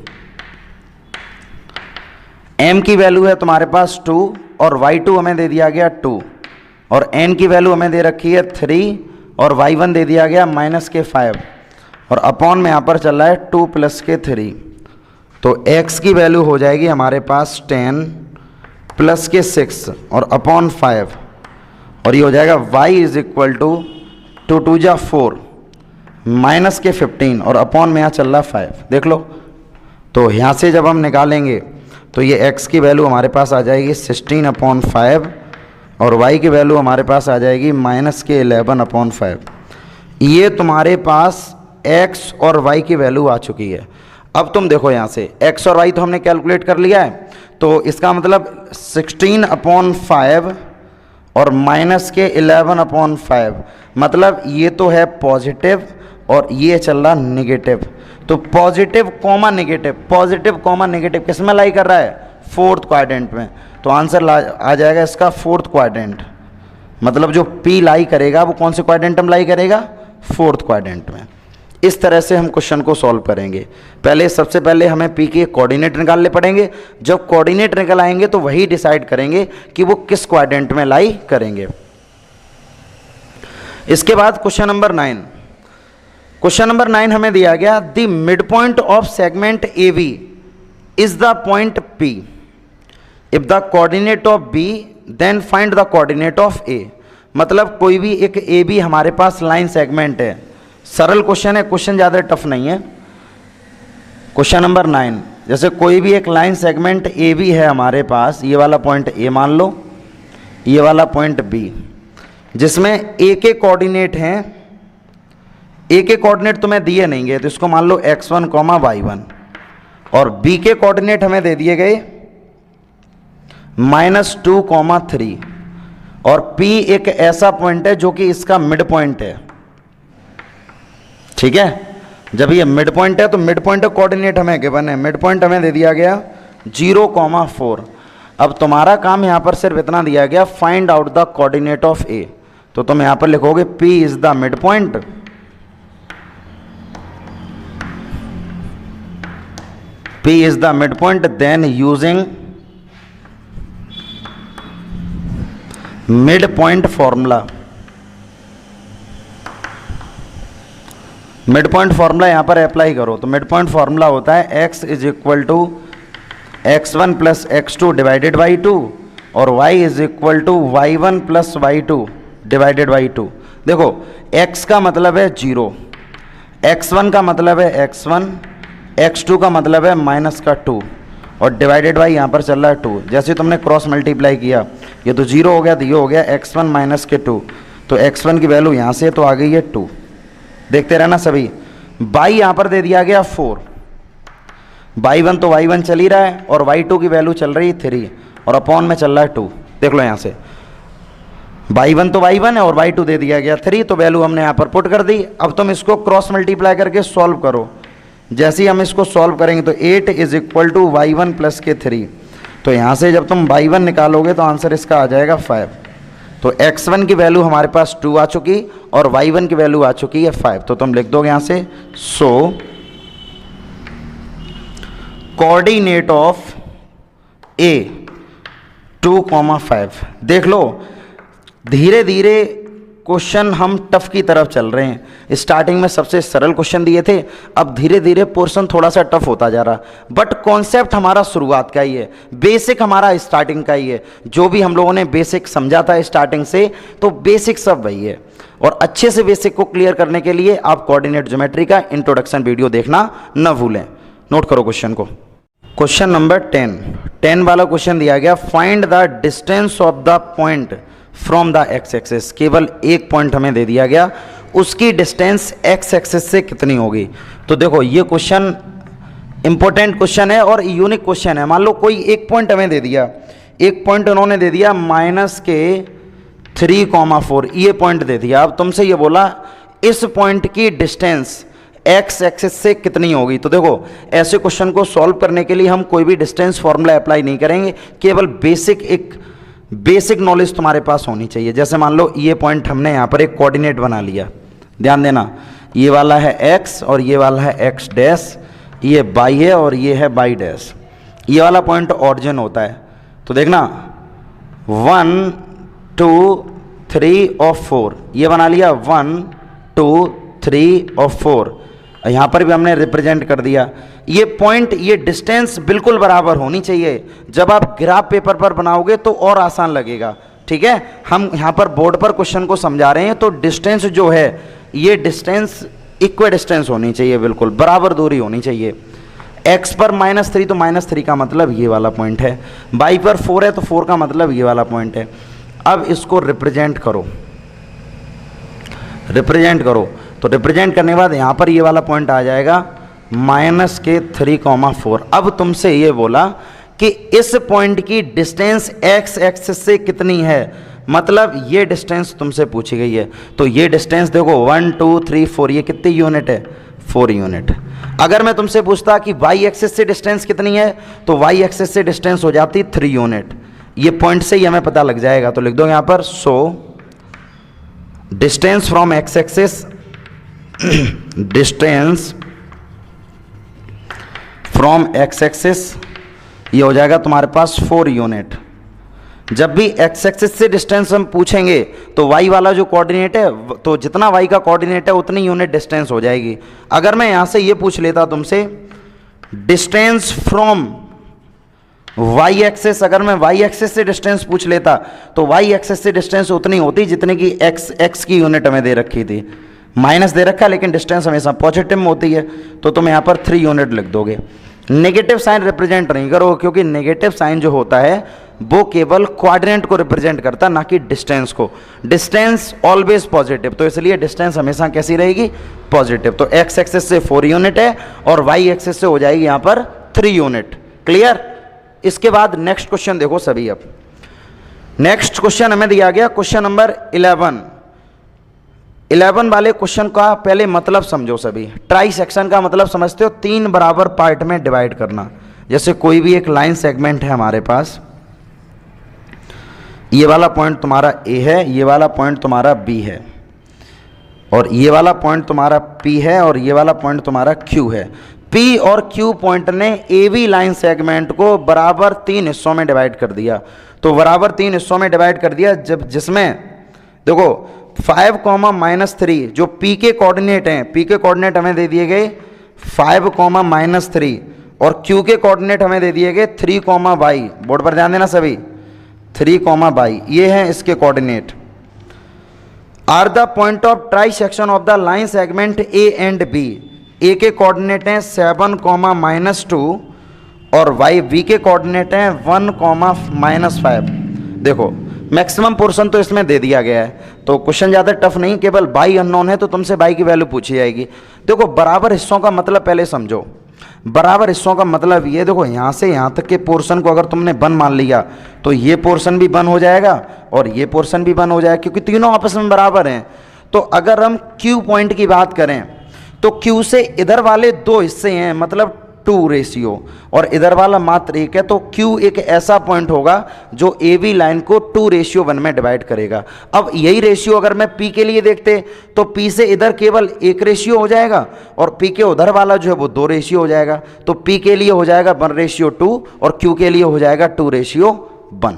m की वैल्यू है तुम्हारे पास 2 और y2 हमें दे दिया गया 2 और n की वैल्यू हमें दे रखी है 3 और y1 दे दिया गया -5 और अपॉन में यहाँ पर चल रहा है 2 + के 3। तो x की वैल्यू हो जाएगी हमारे पास 10 + के 6 और अपॉन 5 और ये हो जाएगा y = 2 2 जा 4 माइनस के 15 और अपॉन में यहाँ चल रहा 5। देख लो, तो यहाँ से जब हम निकालेंगे तो ये x की वैल्यू हमारे पास आ जाएगी 16/5 और y की वैल्यू हमारे पास आ जाएगी -11/5। ये तुम्हारे पास x और y की वैल्यू आ चुकी है। अब तुम देखो यहाँ से x और y तो हमने कैलकुलेट कर लिया है, तो इसका मतलब 16/5 और -11/5, मतलब ये तो है पॉजिटिव और ये चल रहा नेगेटिव। तो पॉजिटिव कॉमा नेगेटिव किस में लाई कर रहा है? 4th क्वाड्रेंट में। तो आंसर आ जाएगा इसका 4th क्वाड्रेंट, मतलब जो P लाई करेगा वो कौन से क्वाड्रेंट में लाई करेगा? 4th क्वाड्रेंट में। इस तरह से हम क्वेश्चन को सॉल्व करेंगे। सबसे पहले हमें P के कोऑर्डिनेट निकालने पड़ेंगे। जब कोऑर्डिनेट निकल आएंगे तो वही डिसाइड करेंगे कि वो किस क्वाड्रेंट में लाई करेंगे। इसके बाद क्वेश्चन नंबर 9 हमें दिया गया the mid point of segment AB is the point P if the coordinate of B then find the coordinate of A। मतलब कोई भी एक AB हमारे पास लाइन सेगमेंट है। सरल क्वेश्चन है, क्वेश्चन ज़्यादा टफ नहीं है। क्वेश्चन नंबर 9, जैसे कोई भी एक लाइन सेगमेंट AB है हमारे पास, ये वाला पॉइंट A मान लो, ये वाला पॉइंट B, जिसमें A के कोऑर्डिनेट हैं, A के कोऑर्डिनेट तुम्हें दिए नहीं गए तो इसको मान लो x1, y1 और B के कोऑर्डिनेट हमें दे दिए गए -2, 3 और P एक ऐसा पॉइंट है जो कि इसका मिड पॉइंट है। ठीक है, जब ये मिड पॉइंट है तो मिड पॉइंट का कोऑर्डिनेट हमें गिवन है, मिड पॉइंट हमें दे दिया गया 0, 4। अब तुम्हारा काम यहाँ पर सिर्फ इतना दिया गया find out the coordinate of A। तो तुम यहाँ पर लिखोगे P is the mid point, P is the midpoint, then using midpoint formula, midpoint formula यहाँ पर अप्लाई करो। तो midpoint formula होता है x is equal to x1 + x2 divided by 2 और y is equal to y1 + y2 divided by 2। देखो x का मतलब है 0, x1 का मतलब है x1, x2 का मतलब है -2 और डिवाइडेड बाई यहाँ पर चल रहा है 2। जैसे तुमने क्रॉस मल्टीप्लाई किया, ये तो 0 हो गया, तो ये हो गया x1 - 2। तो x1 की वैल्यू यहाँ से तो आ गई है 2। देखते रहना सभी। बाई यहाँ पर दे दिया गया 4, y1 तो y1 चल ही रहा है और y2 की वैल्यू चल रही है 3 और अपॉन में चल रहा है 2। देख लो यहाँ से y1 तो y1 है और y2 दे दिया गया 3, तो वैल्यू हमने यहाँ पर पुट कर दी। अब तुम इसको क्रॉस मल्टीप्लाई करके सॉल्व करो। जैसे ही हम इसको सॉल्व करेंगे तो 8 इज इक्वल टू y1 + के 3। तो यहाँ से जब तुम y1 निकालोगे तो आंसर इसका आ जाएगा 5। तो x1 की वैल्यू हमारे पास 2 आ चुकी और y1 की वैल्यू आ चुकी है 5। तो तुम लिख दोगे यहाँ से सो कोऑर्डिनेट ऑफ A 2, 5। देख लो धीरे धीरे क्वेश्चन हम टफ की तरफ चल रहे हैं। स्टार्टिंग में सबसे सरल क्वेश्चन दिए थे, अब धीरे धीरे पोर्शन थोड़ा सा टफ होता जा रहा, बट कॉन्सेप्ट हमारा शुरुआत का ही है, बेसिक हमारा स्टार्टिंग का ही है। जो भी हम लोगों ने बेसिक समझा था स्टार्टिंग से, तो बेसिक सब वही है। और अच्छे से बेसिक को क्लियर करने के लिए आप कोऑर्डिनेट ज्योमेट्री का इंट्रोडक्शन वीडियो देखना न भूलें। नोट करो क्वेश्चन को। क्वेश्चन नंबर 10 वाला क्वेश्चन दिया गया find the distance of the point from the x axis. केवल एक पॉइंट हमें दे दिया गया, उसकी डिस्टेंस एक्स एक्सिस से कितनी होगी। तो देखो ये क्वेश्चन इंपॉर्टेंट क्वेश्चन है और यूनिक क्वेश्चन है। मान लो कोई एक पॉइंट हमें दे दिया, एक पॉइंट उन्होंने दे दिया -3,4, ये पॉइंट दे दिया। अब तुमसे ये बोला इस पॉइंट की डिस्टेंस एक्स एक्सिस से कितनी होगी। तो देखो ऐसे क्वेश्चन को सॉल्व करने के लिए हम कोई भी डिस्टेंस फॉर्मूला अप्लाई नहीं करेंगे, केवल बेसिक नॉलेज तुम्हारे पास होनी चाहिए। जैसे मान लो ये पॉइंट हमने यहाँ पर एक कोऑर्डिनेट बना लिया, ध्यान देना, ये वाला है x और ये वाला है x डैश, ये y है और ये है y डैश। ये वाला पॉइंट ऑरिजिन होता है। तो देखना 1 2 3 और 4, ये बना लिया 1 2 3 और 4। यहाँ पर भी हमने रिप्रेजेंट कर दिया। ये पॉइंट, ये डिस्टेंस बिल्कुल बराबर होनी चाहिए। जब आप ग्राफ पेपर पर बनाओगे तो और आसान लगेगा। ठीक है, हम यहाँ पर बोर्ड पर क्वेश्चन को समझा रहे हैं, तो डिस्टेंस जो है ये डिस्टेंस इक्वे डिस्टेंस होनी चाहिए, बिल्कुल बराबर दूरी होनी चाहिए। x पर -3 तो -3 का मतलब ये वाला पॉइंट है, y पर 4 है तो 4 का मतलब ये वाला पॉइंट है। अब इसको रिप्रेजेंट करो, रिप्रेजेंट करो, तो रिप्रेजेंट करने के बाद यहाँ पर ये वाला पॉइंट आ जाएगा -3,4। अब तुमसे ये बोला कि इस पॉइंट की डिस्टेंस x एक्सिस से कितनी है, मतलब ये डिस्टेंस तुमसे पूछी गई है। तो ये डिस्टेंस देखो 1 2 3 4, ये कितनी यूनिट है, 4 यूनिट। अगर मैं तुमसे पूछता कि y एक्सिस से डिस्टेंस कितनी है, तो y एक्सिस से डिस्टेंस हो जाती 3 यूनिट। ये पॉइंट से ही हमें पता लग जाएगा, तो लिख दो यहाँ पर so distance from x axis, distance from x axis, ये हो जाएगा तुम्हारे पास 4 यूनिट। जब भी x एक्सिस से डिस्टेंस हम पूछेंगे तो y वाला जो कोऑर्डिनेट है, तो जितना y का कोऑर्डिनेट है उतनी यूनिट डिस्टेंस हो जाएगी। अगर मैं यहाँ से ये पूछ लेता तुमसे डिस्टेंस फ्रॉम y एक्सिस, अगर मैं y एक्सिस से डिस्टेंस पूछ लेता तो y एक्सिस से डिस्टेंस उतनी होती जितने की x की यूनिट हमें दे रखी थी। माइनस दे रखा, लेकिन डिस्टेंस हमेशा पॉजिटिव में होती है, तो तुम यहाँ पर 3 यूनिट लिख दोगे। नेगेटिव साइन रिप्रेजेंट नहीं करो, क्योंकि नेगेटिव साइन जो होता है वो केवल क्वाड्रेंट को रिप्रेजेंट करता है, ना कि डिस्टेंस को। डिस्टेंस ऑलवेज पॉजिटिव, तो इसलिए डिस्टेंस हमेशा कैसी रहेगी, पॉजिटिव। तो x एक्सिस से 4 यूनिट है और y एक्सिस से हो जाएगी यहाँ पर 3 यूनिट। क्लियर। इसके बाद नेक्स्ट क्वेश्चन देखो सभी। अब नेक्स्ट क्वेश्चन हमें दिया गया क्वेश्चन नंबर 11 वाले क्वेश्चन का पहले मतलब समझो सभी। ट्राई सेक्शन का मतलब समझते हो, 3 बराबर पार्ट में डिवाइड करना। जैसे कोई भी एक लाइन सेगमेंट है हमारे पास, ये वाला पॉइंट तुम्हारा A है, ये वाला पॉइंट तुम्हारा B है, और ये वाला पॉइंट तुम्हारा P है, और ये वाला पॉइंट तुम्हारा Q है। P और Q पॉइंट ने AB लाइन सेगमेंट को बराबर 3 हिस्सों में डिवाइड कर दिया। तो बराबर 3 हिस्सों में डिवाइड कर दिया, जब जिसमें देखो 5,-3 जो P के कोऑर्डिनेट हैं, P के कोऑर्डिनेट हमें दे दिए गए 5,-3, और Q के कोऑर्डिनेट हमें दे दिए गए 3,y। बोर्ड पर ध्यान देना सभी, 3,y ये हैं इसके coordinate. Are the point of trisection of the line segment A and B। A के कोऑर्डिनेट हैं 7,-2 और B के कोऑर्डिनेट हैं 1,-5। देखो मैक्सिमम पोर्शन तो इसमें दे दिया गया है, तो क्वेश्चन ज़्यादा टफ नहीं, केवल बाई अननोन है, तो तुमसे बाई की वैल्यू पूछी जाएगी। देखो बराबर हिस्सों का मतलब पहले समझो। बराबर हिस्सों का मतलब ये, देखो यहाँ से यहाँ तक के पोर्शन को अगर तुमने 1 मान लिया तो ये पोर्शन भी 1 हो जाएगा और ये पोर्शन भी 1 हो जाएगा, क्योंकि तीनों आपस में बराबर हैं। तो अगर हम Q पॉइंट की बात करें तो Q से इधर वाले 2 हिस्से हैं, मतलब 2 रेशियो, और इधर वाला मात्र 1 है। तो Q एक ऐसा पॉइंट होगा जो AB लाइन को 2:1 में डिवाइड करेगा। अब यही रेशियो अगर मैं P के लिए देखते तो P से इधर केवल 1 रेशियो हो जाएगा और P के उधर वाला जो है वो 2 रेशियो हो जाएगा। तो P के लिए हो जाएगा 1:2 और Q के लिए हो जाएगा 2:1।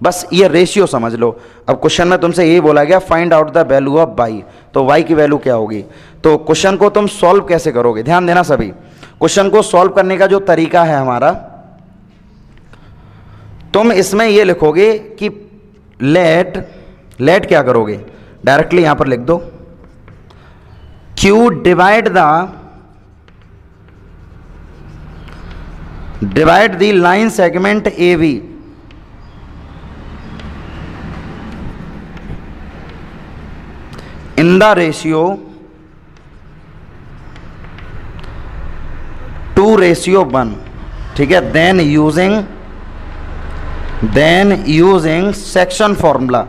बस ये रेशियो समझ लो। अब क्वेश्चन में तुमसे यही बोला गया find out the value of y, तो y की वैल्यू क्या होगी। तो क्वेश्चन को तुम सॉल्व कैसे करोगे, ध्यान देना सभी। क्वेश्चन को सॉल्व करने का जो तरीका है हमारा, तुम इसमें ये लिखोगे कि लेट क्या करोगे, डायरेक्टली यहां पर लिख दो Q divide the line segment AB in the ratio 2:1। ठीक है, देन यूजिंग सेक्शन फॉर्मूला।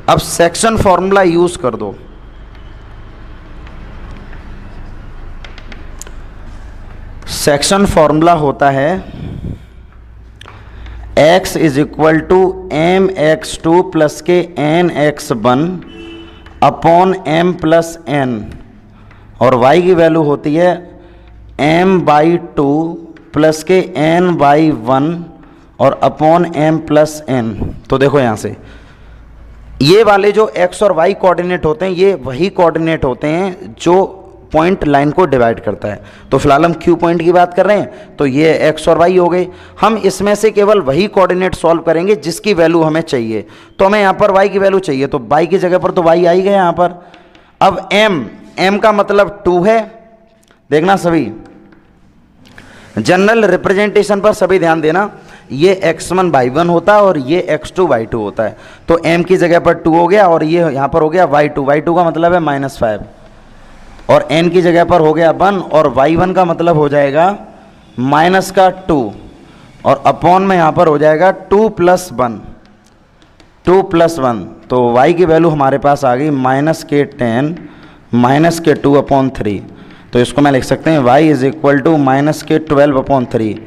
अब सेक्शन फॉर्मूला यूज कर दो। सेक्शन फॉर्मूला होता है x = mx2 + के nx1 अपॉन m + n, और y की वैल्यू होती है m/2 + के n/1 और अपॉन m प्लस n। तो देखो यहाँ से ये वाले जो x और y कोऑर्डिनेट होते हैं ये वही कोऑर्डिनेट होते हैं जो पॉइंट लाइन को डिवाइड करता है। तो फिलहाल हम Q पॉइंट की बात कर रहे हैं, तो ये x और y हो गए। हम इसमें से केवल वही कोऑर्डिनेट सॉल्व करेंगे जिसकी वैल्यू हमें चाहिए। तो हमें यहाँ पर y की वैल्यू चाहिए, तो y की जगह पर तो y आ ही गया यहाँ पर। अब m का मतलब 2 है। देखना सभी, जनरल रिप्रेजेंटेशन पर सभी ध्यान देना, ये x1 y1 होता है और ये x2 y2 होता है। तो m की जगह पर 2 हो गया और ये यहाँ पर हो गया y2 का मतलब है -5, और n की जगह पर हो गया 1 और y1 का मतलब हो जाएगा -2 और अपॉन में यहाँ पर हो जाएगा 2 + 1। तो y की वैल्यू हमारे पास आ गई -10 -2/3। तो इसको मैं लिख सकते हैं y = -12/3।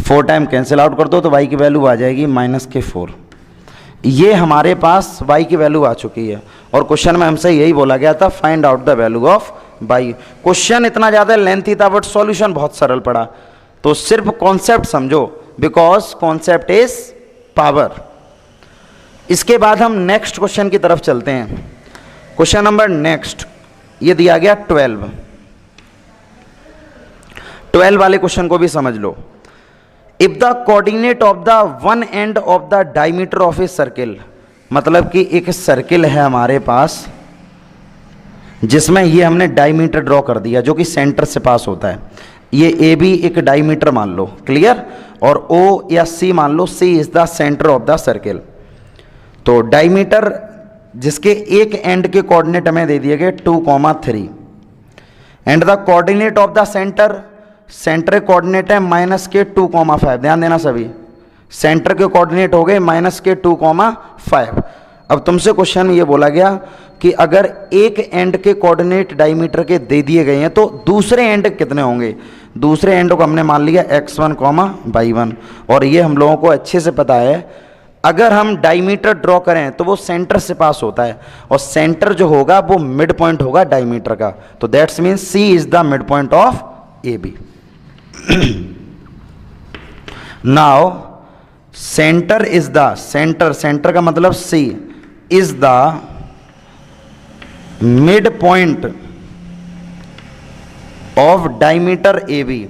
4 टाइम कैंसिल आउट कर दो तो y की वैल्यू आ जाएगी -4। ये हमारे पास y की वैल्यू आ चुकी है और क्वेश्चन में हमसे यही बोला गया था, find out the value of y। Question इतना ज़्यादा लेंथी था बट सॉल्यूशन बहुत सरल पड़ा। तो सिर्फ कॉन्सेप्ट समझो, बिकॉज कॉन्सेप्ट इज पावर। इसके बाद हम नेक्स्ट क्वेश्चन की तरफ चलते हैं। क्वेश्चन नंबर नेक्स्ट ये दिया गया 12 वाले क्वेश्चन को भी समझ लो। If the coordinate of the one end of the diameter of a circle, मतलब कि एक सर्किल है हमारे पास जिसमें ये हमने डायमीटर ड्रॉ कर दिया जो कि सेंटर से पास होता है। ये ए बी एक डायमीटर मान लो, क्लियर, और ओ या सी मान लो, C is the centre of the circle. तो डायमीटर जिसके एक एंड के कोऑर्डिनेट हमें दे दिए गए 2,3 and the coordinate of the centre coordinate है -2,5। ध्यान देना सभी, सेंटर के कोऑर्डिनेट हो गए -2,5। अब तुमसे क्वेश्चन ये बोला गया कि अगर एक एंड के कोऑर्डिनेट डायमीटर के दे दिए गए हैं तो दूसरे एंड कितने होंगे। दूसरे एंड को हमने मान लिया x1, y1, और ये हम लोगों को अच्छे से पता है अगर हम डायमीटर ड्रॉ करें तो वो सेंटर से पास होता है और सेंटर जो होगा वो मिड पॉइंट होगा डायमीटर का। तो that's mean C is the mid point of AB। Now centre is the centre का मतलब C is the mid point of diameter AB।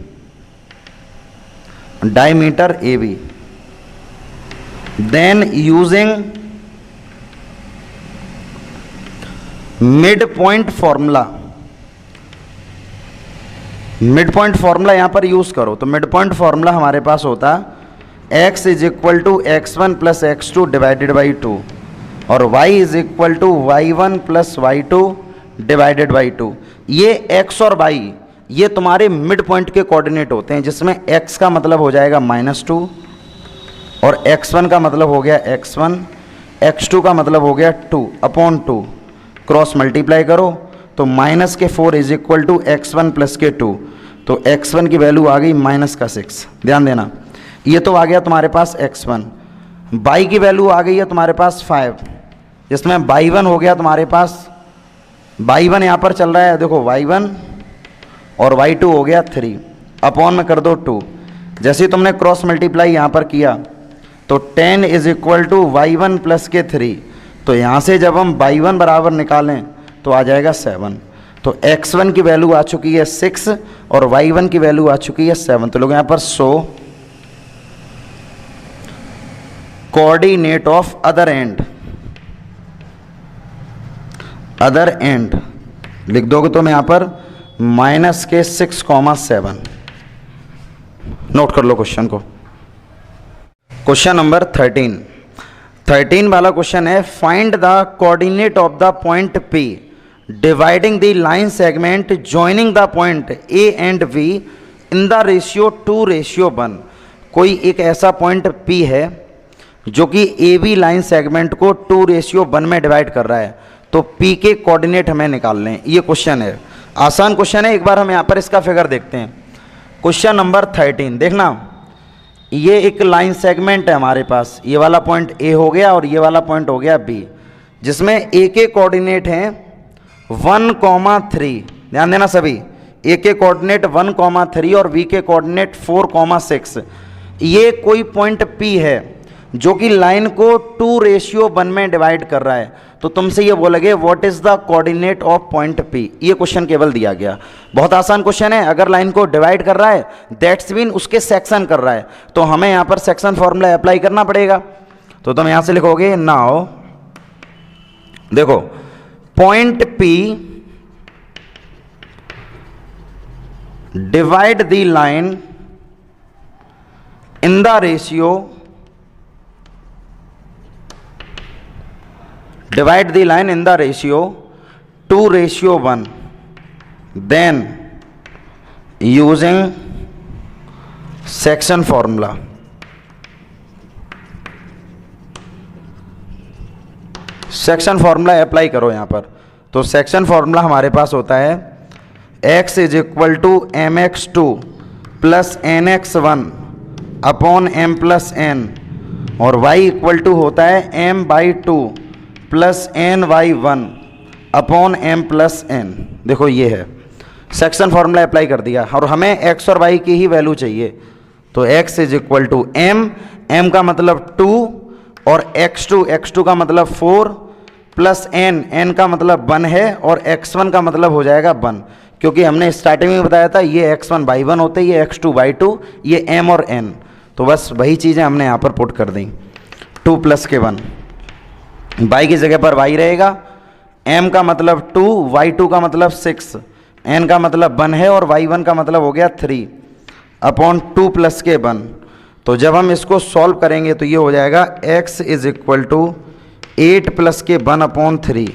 Then using midpoint formula, midpoint formula यहां पर use करो। तो midpoint formula हमारे पास होता x = x1 + x2 / 2 और y = y1 + y2 / 2। ये x और y ये तुम्हारे मिड पॉइंट के कोऑर्डिनेट होते हैं, जिसमें x का मतलब हो जाएगा -2 और x1 का मतलब हो गया x1, x2 का मतलब हो गया 2/2। क्रॉस मल्टीप्लाई करो तो -4 = x1 + 2। तो x1 की वैल्यू आ गई -6। ध्यान देना, ये तो आ गया तुम्हारे पास x1। y की वैल्यू आ गई है तुम्हारे पास 5, जिसमें y1 हो गया तुम्हारे पास, y1 यहाँ पर चल रहा है, देखो y1 और y2 हो गया 3। अपॉन में कर दो 2। जैसे तुमने क्रॉस मल्टीप्लाई यहाँ पर किया तो 10 = y1 + 3। तो यहाँ से जब हम y1 बराबर निकालें तो आ जाएगा 7। तो x1 की वैल्यू आ चुकी है 6 और y1 की वैल्यू आ चुकी है 7। तो लोग यहाँ पर सो कोऑर्डिनेट ऑफ अदर एंड लिख दोगे तो मैं यहाँ पर -6,7। नोट कर लो क्वेश्चन को। क्वेश्चन नंबर 13 वाला क्वेश्चन है, find the coordinate of the point P dividing the line segment joining the point A and V in the ratio 2:1। कोई एक ऐसा पॉइंट P है जो कि AB लाइन सेगमेंट को 2:1 में डिवाइड कर रहा है, तो P के कोऑर्डिनेट हमें निकालने हैं। ये क्वेश्चन है, आसान क्वेश्चन है। एक बार हम यहाँ पर इसका फिगर देखते हैं। क्वेश्चन नंबर 13 देखना, ये एक लाइन सेगमेंट है हमारे पास, ये वाला पॉइंट A हो गया और ये वाला पॉइंट हो गया B, जिसमें A के कोऑर्डिनेट हैं 1,3। ध्यान देना सभी, A के कोऑर्डिनेट 1,3 और B के कोऑर्डिनेट 4,6। ये कोई पॉइंट P है जो कि लाइन को 2:1 में डिवाइड कर रहा है, तो तुमसे ये बोलोगे what is the coordinate of point P। ये क्वेश्चन केवल दिया गया, बहुत आसान क्वेश्चन है। अगर लाइन को डिवाइड कर रहा है दैट्स मीन उसके सेक्शन कर रहा है, तो हमें यहाँ पर सेक्शन फॉर्मूला अप्लाई करना पड़ेगा। तो तुम यहाँ से लिखोगे नाउ देखो point P divide the line in the ratio divide the line in the ratio 2:1, then using section formula section formula apply करो यहाँ पर। तो सेक्शन फॉर्मूला हमारे पास होता है x is equal to mx2 plus nx1 upon m plus n, और y equal to होता है m/2 plus ny1 upon m plus n। देखो ये है सेक्शन फॉर्मूला अप्लाई कर दिया, और हमें x और y की ही वैल्यू चाहिए। तो x is equal to m का मतलब 2 और x2 का मतलब 4 प्लस n का मतलब 1 है, और x1 का मतलब हो जाएगा 1, क्योंकि हमने स्टार्टिंग में बताया था ये x1/1 होते हैं, ये x2/2, ये m और n। तो बस वही चीज़ें हमने यहाँ पर पुट कर दी, 2 प्लस के 1, y की जगह पर y रहेगा, m का मतलब 2, y2 का मतलब 6, n का मतलब 1 है, और y1 का मतलब हो गया 3 अपॉन 2 प्लस के 1। तो जब हम इसको सॉल्व करेंगे तो ये हो जाएगा x is equal to 8 plus k 1 upon 3,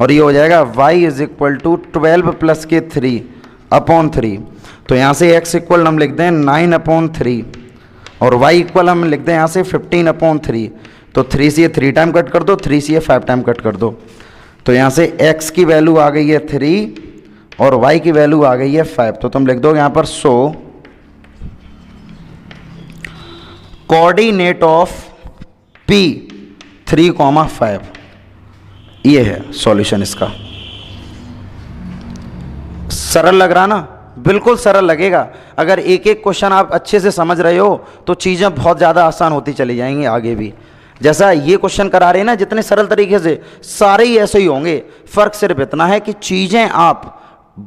और ये हो जाएगा y is equal to 12 plus k 3 upon 3। तो यहाँ से x इक्वल हम लिख दें 9 अपॉन 3, और y इक्वल हम लिख दें यहाँ से 15 अपॉन 3। तो 3 से ये 3 टाइम कट कर दो, 3 से ये 5 टाइम कट कर दो। तो यहाँ से x की वैल्यू आ गई है 3 और y की वैल्यू आ गई है 5। तो तुम लिख दोगे यहाँ पर सो कोऑर्डिनेट ऑफ P 3,5। ये है सॉल्यूशन इसका। सरल लग रहा ना? बिल्कुल सरल लगेगा। अगर एक एक क्वेश्चन आप अच्छे से समझ रहे हो तो चीज़ें बहुत ज़्यादा आसान होती चली जाएंगी आगे भी। जैसा ये क्वेश्चन करा रहे हैं ना, जितने सरल तरीके से, सारे ही ऐसे ही होंगे। फ़र्क सिर्फ इतना है कि चीज़ें आप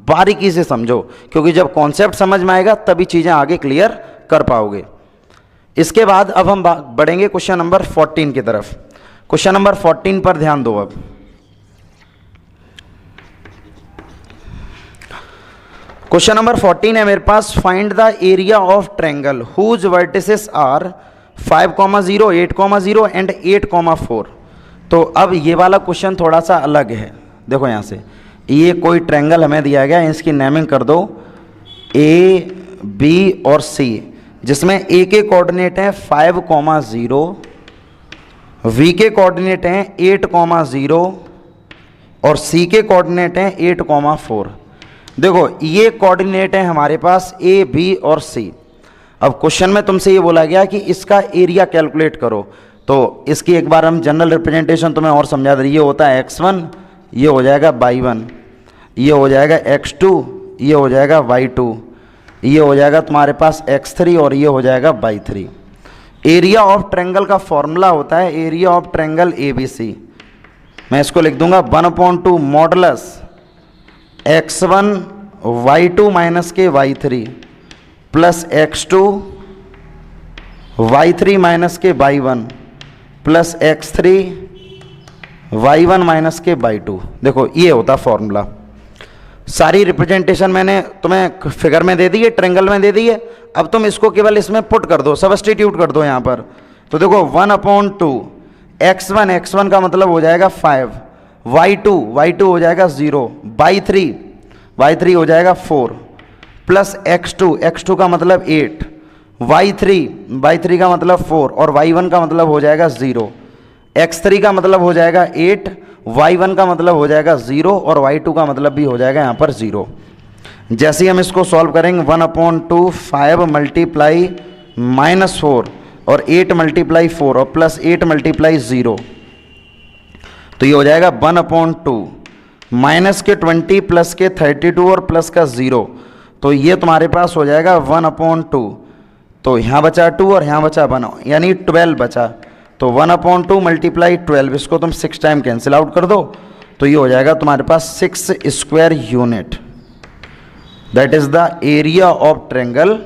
बारीकी से समझो, क्योंकि जब कॉन्सेप्ट समझ में आएगा तभी चीज़ें आगे क्लियर कर पाओगे। इसके बाद अब हम बढ़ेंगे क्वेश्चन नंबर 14 की तरफ। क्वेश्चन नंबर 14 पर ध्यान दो। अब क्वेश्चन नंबर 14 है मेरे पास, find the area of triangle whose vertices are 5,0, 8,0 and 8,4। तो अब ये वाला क्वेश्चन थोड़ा सा अलग है। देखो यहाँ से ये कोई ट्रायंगल हमें दिया गया, इसकी नेमिंग कर दो A, B और C, जिसमें A के कोऑर्डिनेट हैं 5,0, V के कोऑर्डिनेट हैं 8,0 और C के कोऑर्डिनेट हैं 8,4। देखो ये कोऑर्डिनेट है हमारे पास A, B और C। अब क्वेश्चन में तुमसे ये बोला गया कि इसका एरिया कैलकुलेट करो। तो इसकी एक बार हम जनरल रिप्रेजेंटेशन तुम्हें और समझा दें। ये होता है x1, ये हो जाएगा y1, ये हो जाएगा x2, ये हो जाएगा y2, ये हो जाएगा तुम्हारे पास x3 और ये हो जाएगा y3। एरिया ऑफ ट्रायंगल का फॉर्मूला होता है एरिया ऑफ ट्रायंगल ABC। मैं इसको लिख दूंगा 1/2 मॉडुलस x1 y2 माइनस के y3 plus x2 y3 minus के y1 plus x3 y1 minus के y2। देखो ये होता फॉर्मूला। सारी रिप्रेजेंटेशन मैंने तुम्हें फिगर में दे दी है, ट्रायंगल में दे दी है। अब तुम इसको केवल इसमें पुट कर दो, सब्स्टिट्यूट कर दो यहाँ पर। तो देखो 1/2 x1 का मतलब हो जाएगा 5, y2 हो जाएगा 0, y3 हो जाएगा 4 प्लस x2 का मतलब 8, y3 का मतलब 4 और y1 का मतलब हो जाएगा 0, x3 का मतलब हो जाएगा 8, y1 का मतलब हो जाएगा 0 और y2 का मतलब भी हो जाएगा यहाँ पर 0। जैसे ही हम इसको सॉल्व करेंगे 1/2 5 मल्टीप्लाई -4 और 8 मल्टीप्लाई 4 और प्लस 8 मल्टीप्लाई 0, तो ये हो जाएगा 1/2 माइनस के 20 प्लस के 32 और प्लस का 0, तो ये तुम्हारे पास हो जाएगा 1/2 तो यहाँ बचा 2 और यहाँ बचा 1, यानी 12 बचा। तो 1/2 मल्टीप्लाई 12, इसको तुम 6 टाइम कैंसिल आउट कर दो, तो ये हो जाएगा तुम्हारे पास 6 square unit. That is the area of triangle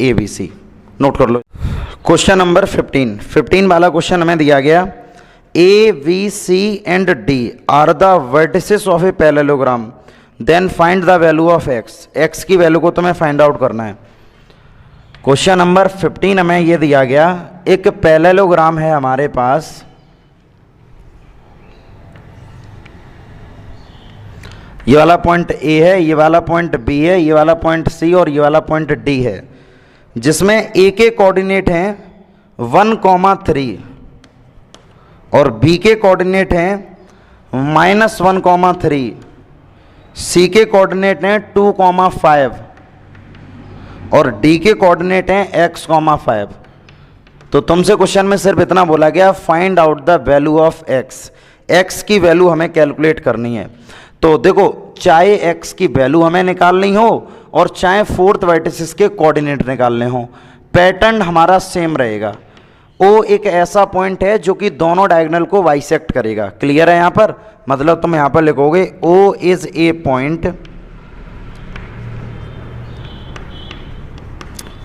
ABC। Note कर लो। क्वेश्चन नंबर 15 वाला क्वेश्चन हमें दिया गया, ABC and D are the vertices of a parallelogram, then find the value of x की वैल्यू को तुम्हें फाइंड आउट करना है। क्वेश्चन नंबर 15 हमें ये दिया गया, एक पैरेललोग्राम है हमारे पास, ये वाला पॉइंट A है, ये वाला पॉइंट B है, ये वाला पॉइंट C और ये वाला पॉइंट D है, जिसमें A के कोऑर्डिनेट हैं 1,3 और B के कोऑर्डिनेट हैं -1,3, C के कोऑर्डिनेट हैं 2,5 और D के कोऑर्डिनेट हैं x,5। तो तुमसे क्वेश्चन में सिर्फ इतना बोला गया, find out the value of x की वैल्यू हमें कैलकुलेट करनी है। तो देखो, चाहे x की वैल्यू हमें निकालनी हो और चाहे फोर्थ वर्टिसेस के कोऑर्डिनेट निकालने हो, पैटर्न हमारा सेम रहेगा। O एक ऐसा पॉइंट है जो कि दोनों डायगोनल को बाइसेक्ट करेगा। क्लियर है यहाँ पर? मतलब तुम यहाँ पर लिखोगे O is a point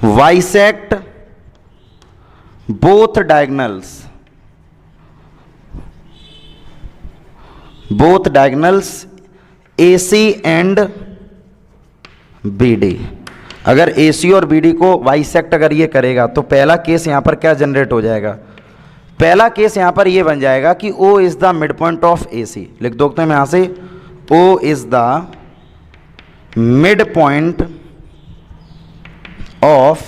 bisect both diagonals AC and BD। अगर AC और BD को बाइसेक्ट अगर ये करेगा तो पहला केस यहाँ पर क्या जनरेट हो जाएगा? पहला केस यहाँ पर ये बन जाएगा कि O is the mid point of AC। लिख दो तो यहाँ से O is the mid point of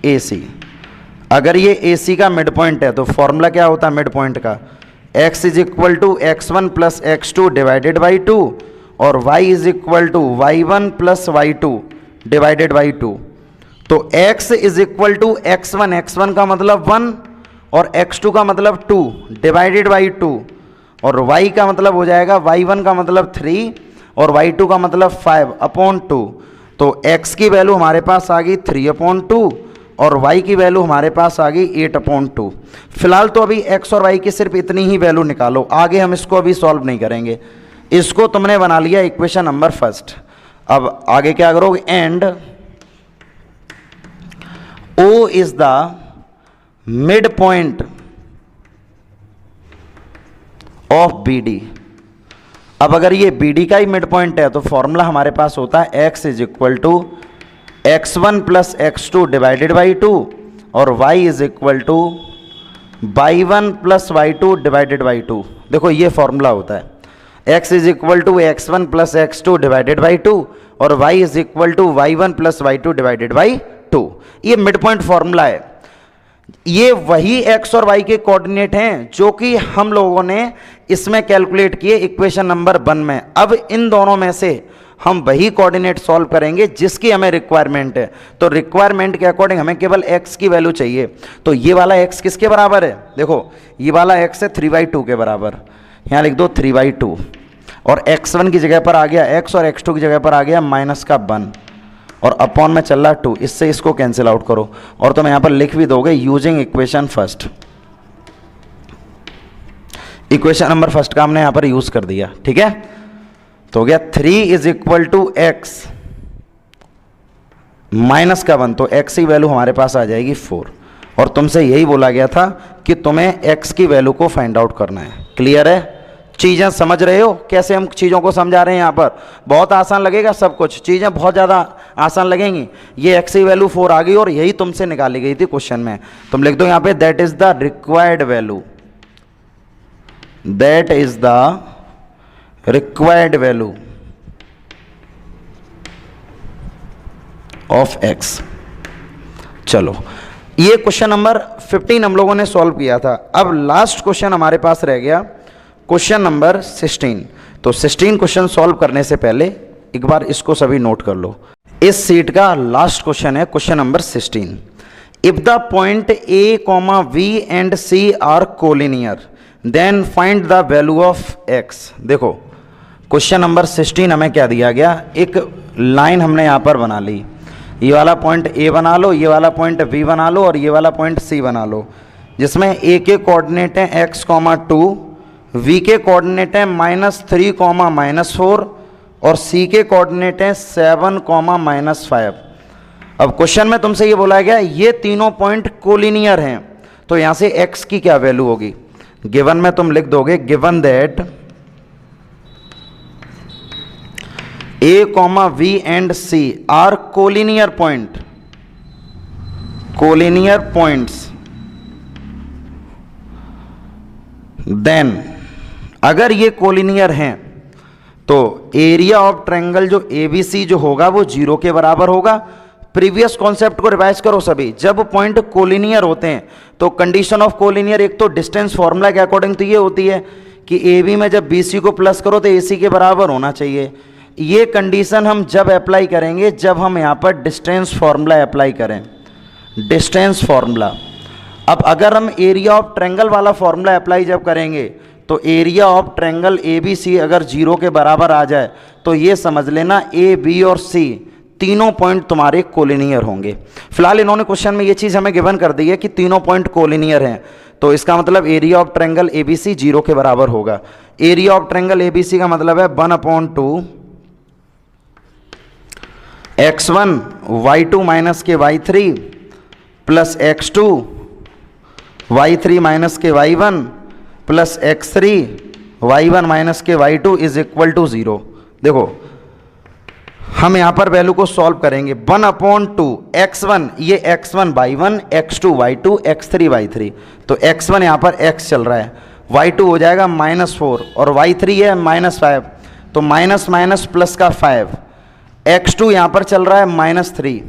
AC। अगर ये AC का मिड पॉइंट है तो फॉर्मूला क्या होता है मिड पॉइंट का? x is equal to x1 plus x2 divided by 2 और y is equal to y1 plus y2 divided by 2। तो x is equal to x1 का मतलब 1 और x2 का मतलब 2 डिवाइडेड बाई 2 और y का मतलब हो जाएगा y1 का मतलब 3 और y2 का मतलब 5/2। तो x की वैल्यू हमारे पास आ गई 3/2 और y की वैल्यू हमारे पास आ गई 8/2। फिलहाल तो अभी x और y की सिर्फ इतनी ही वैल्यू निकालो, आगे हम इसको अभी सॉल्व नहीं करेंगे। इसको तुमने बना लिया इक्वेशन नंबर फर्स्ट। अब आगे क्या करोगे? And O is the mid point of BD। अब अगर ये BD का ही मिड पॉइंट है तो फॉर्मूला हमारे पास होता है x is equal to x1 plus x2 divided by 2 और y is equal to y1 plus y2 divided by 2। देखो ये फॉर्मूला होता है, x is equal to x1 plus x2 divided by 2 और y is equal to y1 plus y2 divided by 2। ये mid point formula है। ये वही x और y के कोऑर्डिनेट हैं जो कि हम लोगों ने इसमें कैलकुलेट किए इक्वेशन नंबर 1 में। अब इन दोनों में से हम वही कोऑर्डिनेट सॉल्व करेंगे जिसकी हमें रिक्वायरमेंट है। तो रिक्वायरमेंट के अकॉर्डिंग हमें केवल x की वैल्यू चाहिए। तो ये वाला x किसके बराबर है? देखो ये वाला x है 3/2 के बराबर, यहाँ लिख दो 3/2 और x1 की जगह पर आ गया x और x2 की जगह पर आ गया -1 और अपॉन में चल रहा 2। इससे इसको कैंसिल आउट करो और तुम यहाँ पर लिख भी दोगे using equation first. Equation number first का हमने यहाँ पर यूज कर दिया, ठीक है। तो हो गया 3 इज इक्वल टू x -1, तो x की वैल्यू हमारे पास आ जाएगी 4 और तुमसे यही बोला गया था कि तुम्हें x की वैल्यू को फाइंड आउट करना है। क्लियर है? चीज़ें समझ रहे हो कैसे हम चीज़ों को समझा रहे हैं? यहाँ पर बहुत आसान लगेगा सब कुछ, चीज़ें बहुत ज़्यादा आसान लगेंगी। ये x की वैल्यू 4 आ गई और यही तुमसे निकाली गई थी क्वेश्चन में। तुम लिख दो यहाँ पे that is the required value, that is the required value of x। चलो ये क्वेश्चन नंबर 15 हम लोगों ने सॉल्व किया था। अब लास्ट क्वेश्चन हमारे पास रह गया क्वेश्चन नंबर 16। तो 16 क्वेश्चन सॉल्व करने से पहले एक बार इसको सभी नोट कर लो। इस सीट का लास्ट क्वेश्चन है question number 16। If the point A, V and C are collinear then find the value of x। देखो क्वेश्चन नंबर 16 हमें क्या दिया गया, एक लाइन हमने यहाँ पर बना ली ये वाला पॉइंट ए बना लो, ये वाला पॉइंट बी बना लो और ये वाला पॉइंट सी बना लो, जिसमें ए के कोऑर्डिनेट हैं x,2, वी के कोऑर्डिनेट हैं -3, -4 और सी के कोऑर्डिनेट हैं 7, -5। अब क्वेश्चन में तुमसे ये बोला गया ये तीनों पॉइंट कोलिनियर हैं, तो यहां से x की क्या वैल्यू होगी। गिवन में तुम लिख दोगे given that A, V and C are collinear points, then अगर ये कोलिनियर हैं तो एरिया ऑफ ट्रायंगल जो ABC जो होगा वो 0 के बराबर होगा। प्रीवियस कॉन्सेप्ट को रिवाइज करो सभी, जब पॉइंट कोलिनियर होते हैं तो कंडीशन ऑफ कोलिनियर एक तो डिस्टेंस फॉर्मूला के अकॉर्डिंग तो ये होती है कि AB में जब BC को प्लस करो तो AC के बराबर होना चाहिए। ये कंडीशन हम जब अप्लाई करेंगे जब हम यहाँ पर डिस्टेंस फॉर्मूला अप्लाई करें, डिस्टेंस फॉर्मूला। अब अगर हम एरिया ऑफ ट्रायंगल वाला फॉर्मूला अप्लाई जब करेंगे तो एरिया ऑफ ट्रायंगल ABC अगर 0 के बराबर आ जाए तो ये समझ लेना A, B और C तीनों पॉइंट तुम्हारे कोलिनियर होंगे। फिलहाल इन्होंने क्वेश्चन में ये चीज़ हमें गिवन कर दी है कि तीनों पॉइंट कोलिनियर हैं, तो इसका मतलब एरिया ऑफ ट्रायंगल ABC 0 के बराबर होगा। एरिया ऑफ ट्रायंगल ABC का मतलब है 1/2 x1 y2 माइनस के y3 plus x2 y3 minus के y1 plus x3 y1 minus के y2 इज इक्वल टू 0। देखो हम यहाँ पर वैल्यू को सॉल्व करेंगे 1/2 x1, ये x1 y1, x2 y2, x3 y3, तो x1 यहाँ पर x चल रहा है, y2 हो जाएगा -4 और y3 है -5, तो माइनस माइनस प्लस का 5, x2 यहाँ पर चल रहा है -3,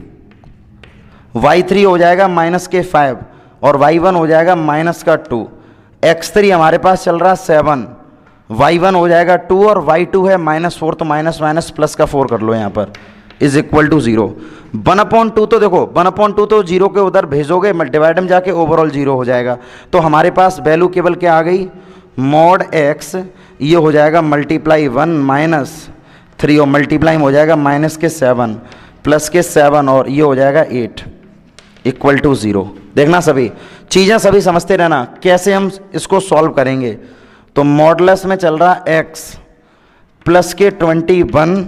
y3 हो जाएगा -5 और y1 हो जाएगा -2, x3 हमारे पास चल रहा है 7, y1 हो जाएगा 2 और y2 है -4, तो माइनस माइनस प्लस का 4 कर लो यहाँ पर इज इक्वल टू 0। 1/2 तो देखो 1/2 तो 0 के उधर भेजोगे, डिवाइड में जाके ओवरऑल 0 हो जाएगा, तो हमारे पास वैल्यू केवल क्या आ गई, मॉड x, ये हो जाएगा मल्टीप्लाई 1 -3 और मल्टीप्लाई हो जाएगा -7 प्लस के 7 और ये हो जाएगा 8 इक्वल टू 0। देखना सभी चीज़ें सभी समझते रहना कैसे हम इसको सॉल्व करेंगे। तो मॉडुलस में चल रहा x प्लस के 21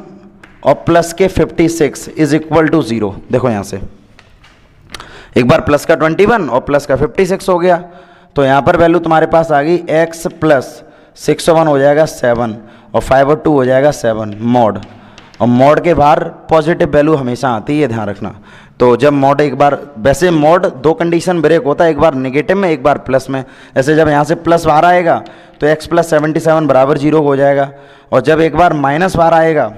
और प्लस के 56 इज इक्वल टू 0। देखो यहाँ से एक बार प्लस का 21 और प्लस का 56 हो गया, तो यहाँ पर वैल्यू तुम्हारे पास आ गई x प्लस 6 और 1 हो जाएगा 7 और 5 और 2 हो जाएगा 7 मॉड, और मॉड के बाहर पॉजिटिव वैल्यू हमेशा आती है, ध्यान रखना। तो जब मॉड एक बार, वैसे मॉड 2 कंडीशन ब्रेक होता है, एक बार नेगेटिव में एक बार प्लस में। ऐसे जब यहाँ से प्लस बाहर आएगा तो x प्लस 77 बराबर 0 हो जाएगा, और जब एक बार माइनस बाहर आएगा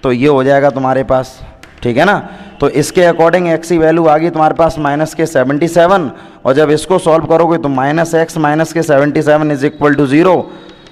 तो ये हो जाएगा तुम्हारे पास, ठीक है ना। तो इसके अकॉर्डिंग x की वैल्यू आ गई तुम्हारे पास -77, और जब इसको सॉल्व करोगे तो -x माइनस के 77 इज इक्वल टू 0,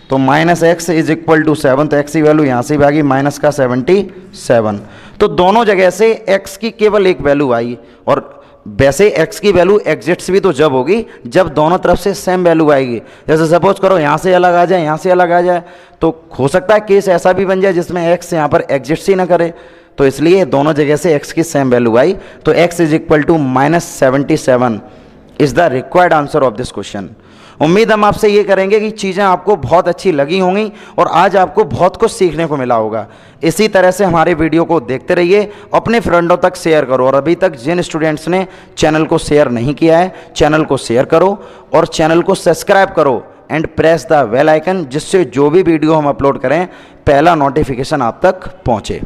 तो -x इज इक्वल टू 7, तो x की वैल्यू यहाँ से भी आ गई -77। तो दोनों जगह से x की केवल एक वैल्यू आई, और वैसे x की वैल्यू एग्जिट्स भी तो जब होगी जब दोनों तरफ से सेम वैल्यू आएगी। जैसे सपोज करो यहाँ से अलग आ जाए, यहाँ से अलग आ जाए, तो हो सकता है केस ऐसा भी बन जाए जिसमें x यहाँ पर एग्जिट्स ही ना करे, तो इसलिए दोनों जगह से x की सेम वैल्यू आई, तो x is equal to -77 is the required answer of this question. उम्मीद हम आपसे ये करेंगे कि चीज़ें आपको बहुत अच्छी लगी होंगी और आज आपको बहुत कुछ सीखने को मिला होगा। इसी तरह से हमारे वीडियो को देखते रहिए, अपने फ्रेंडों तक शेयर करो, और अभी तक जिन स्टूडेंट्स ने चैनल को शेयर नहीं किया है चैनल को शेयर करो और चैनल को सब्सक्राइब करो and press the bell icon, जिससे जो भी वीडियो हम अपलोड करें पहला नोटिफिकेशन आप तक पहुँचे।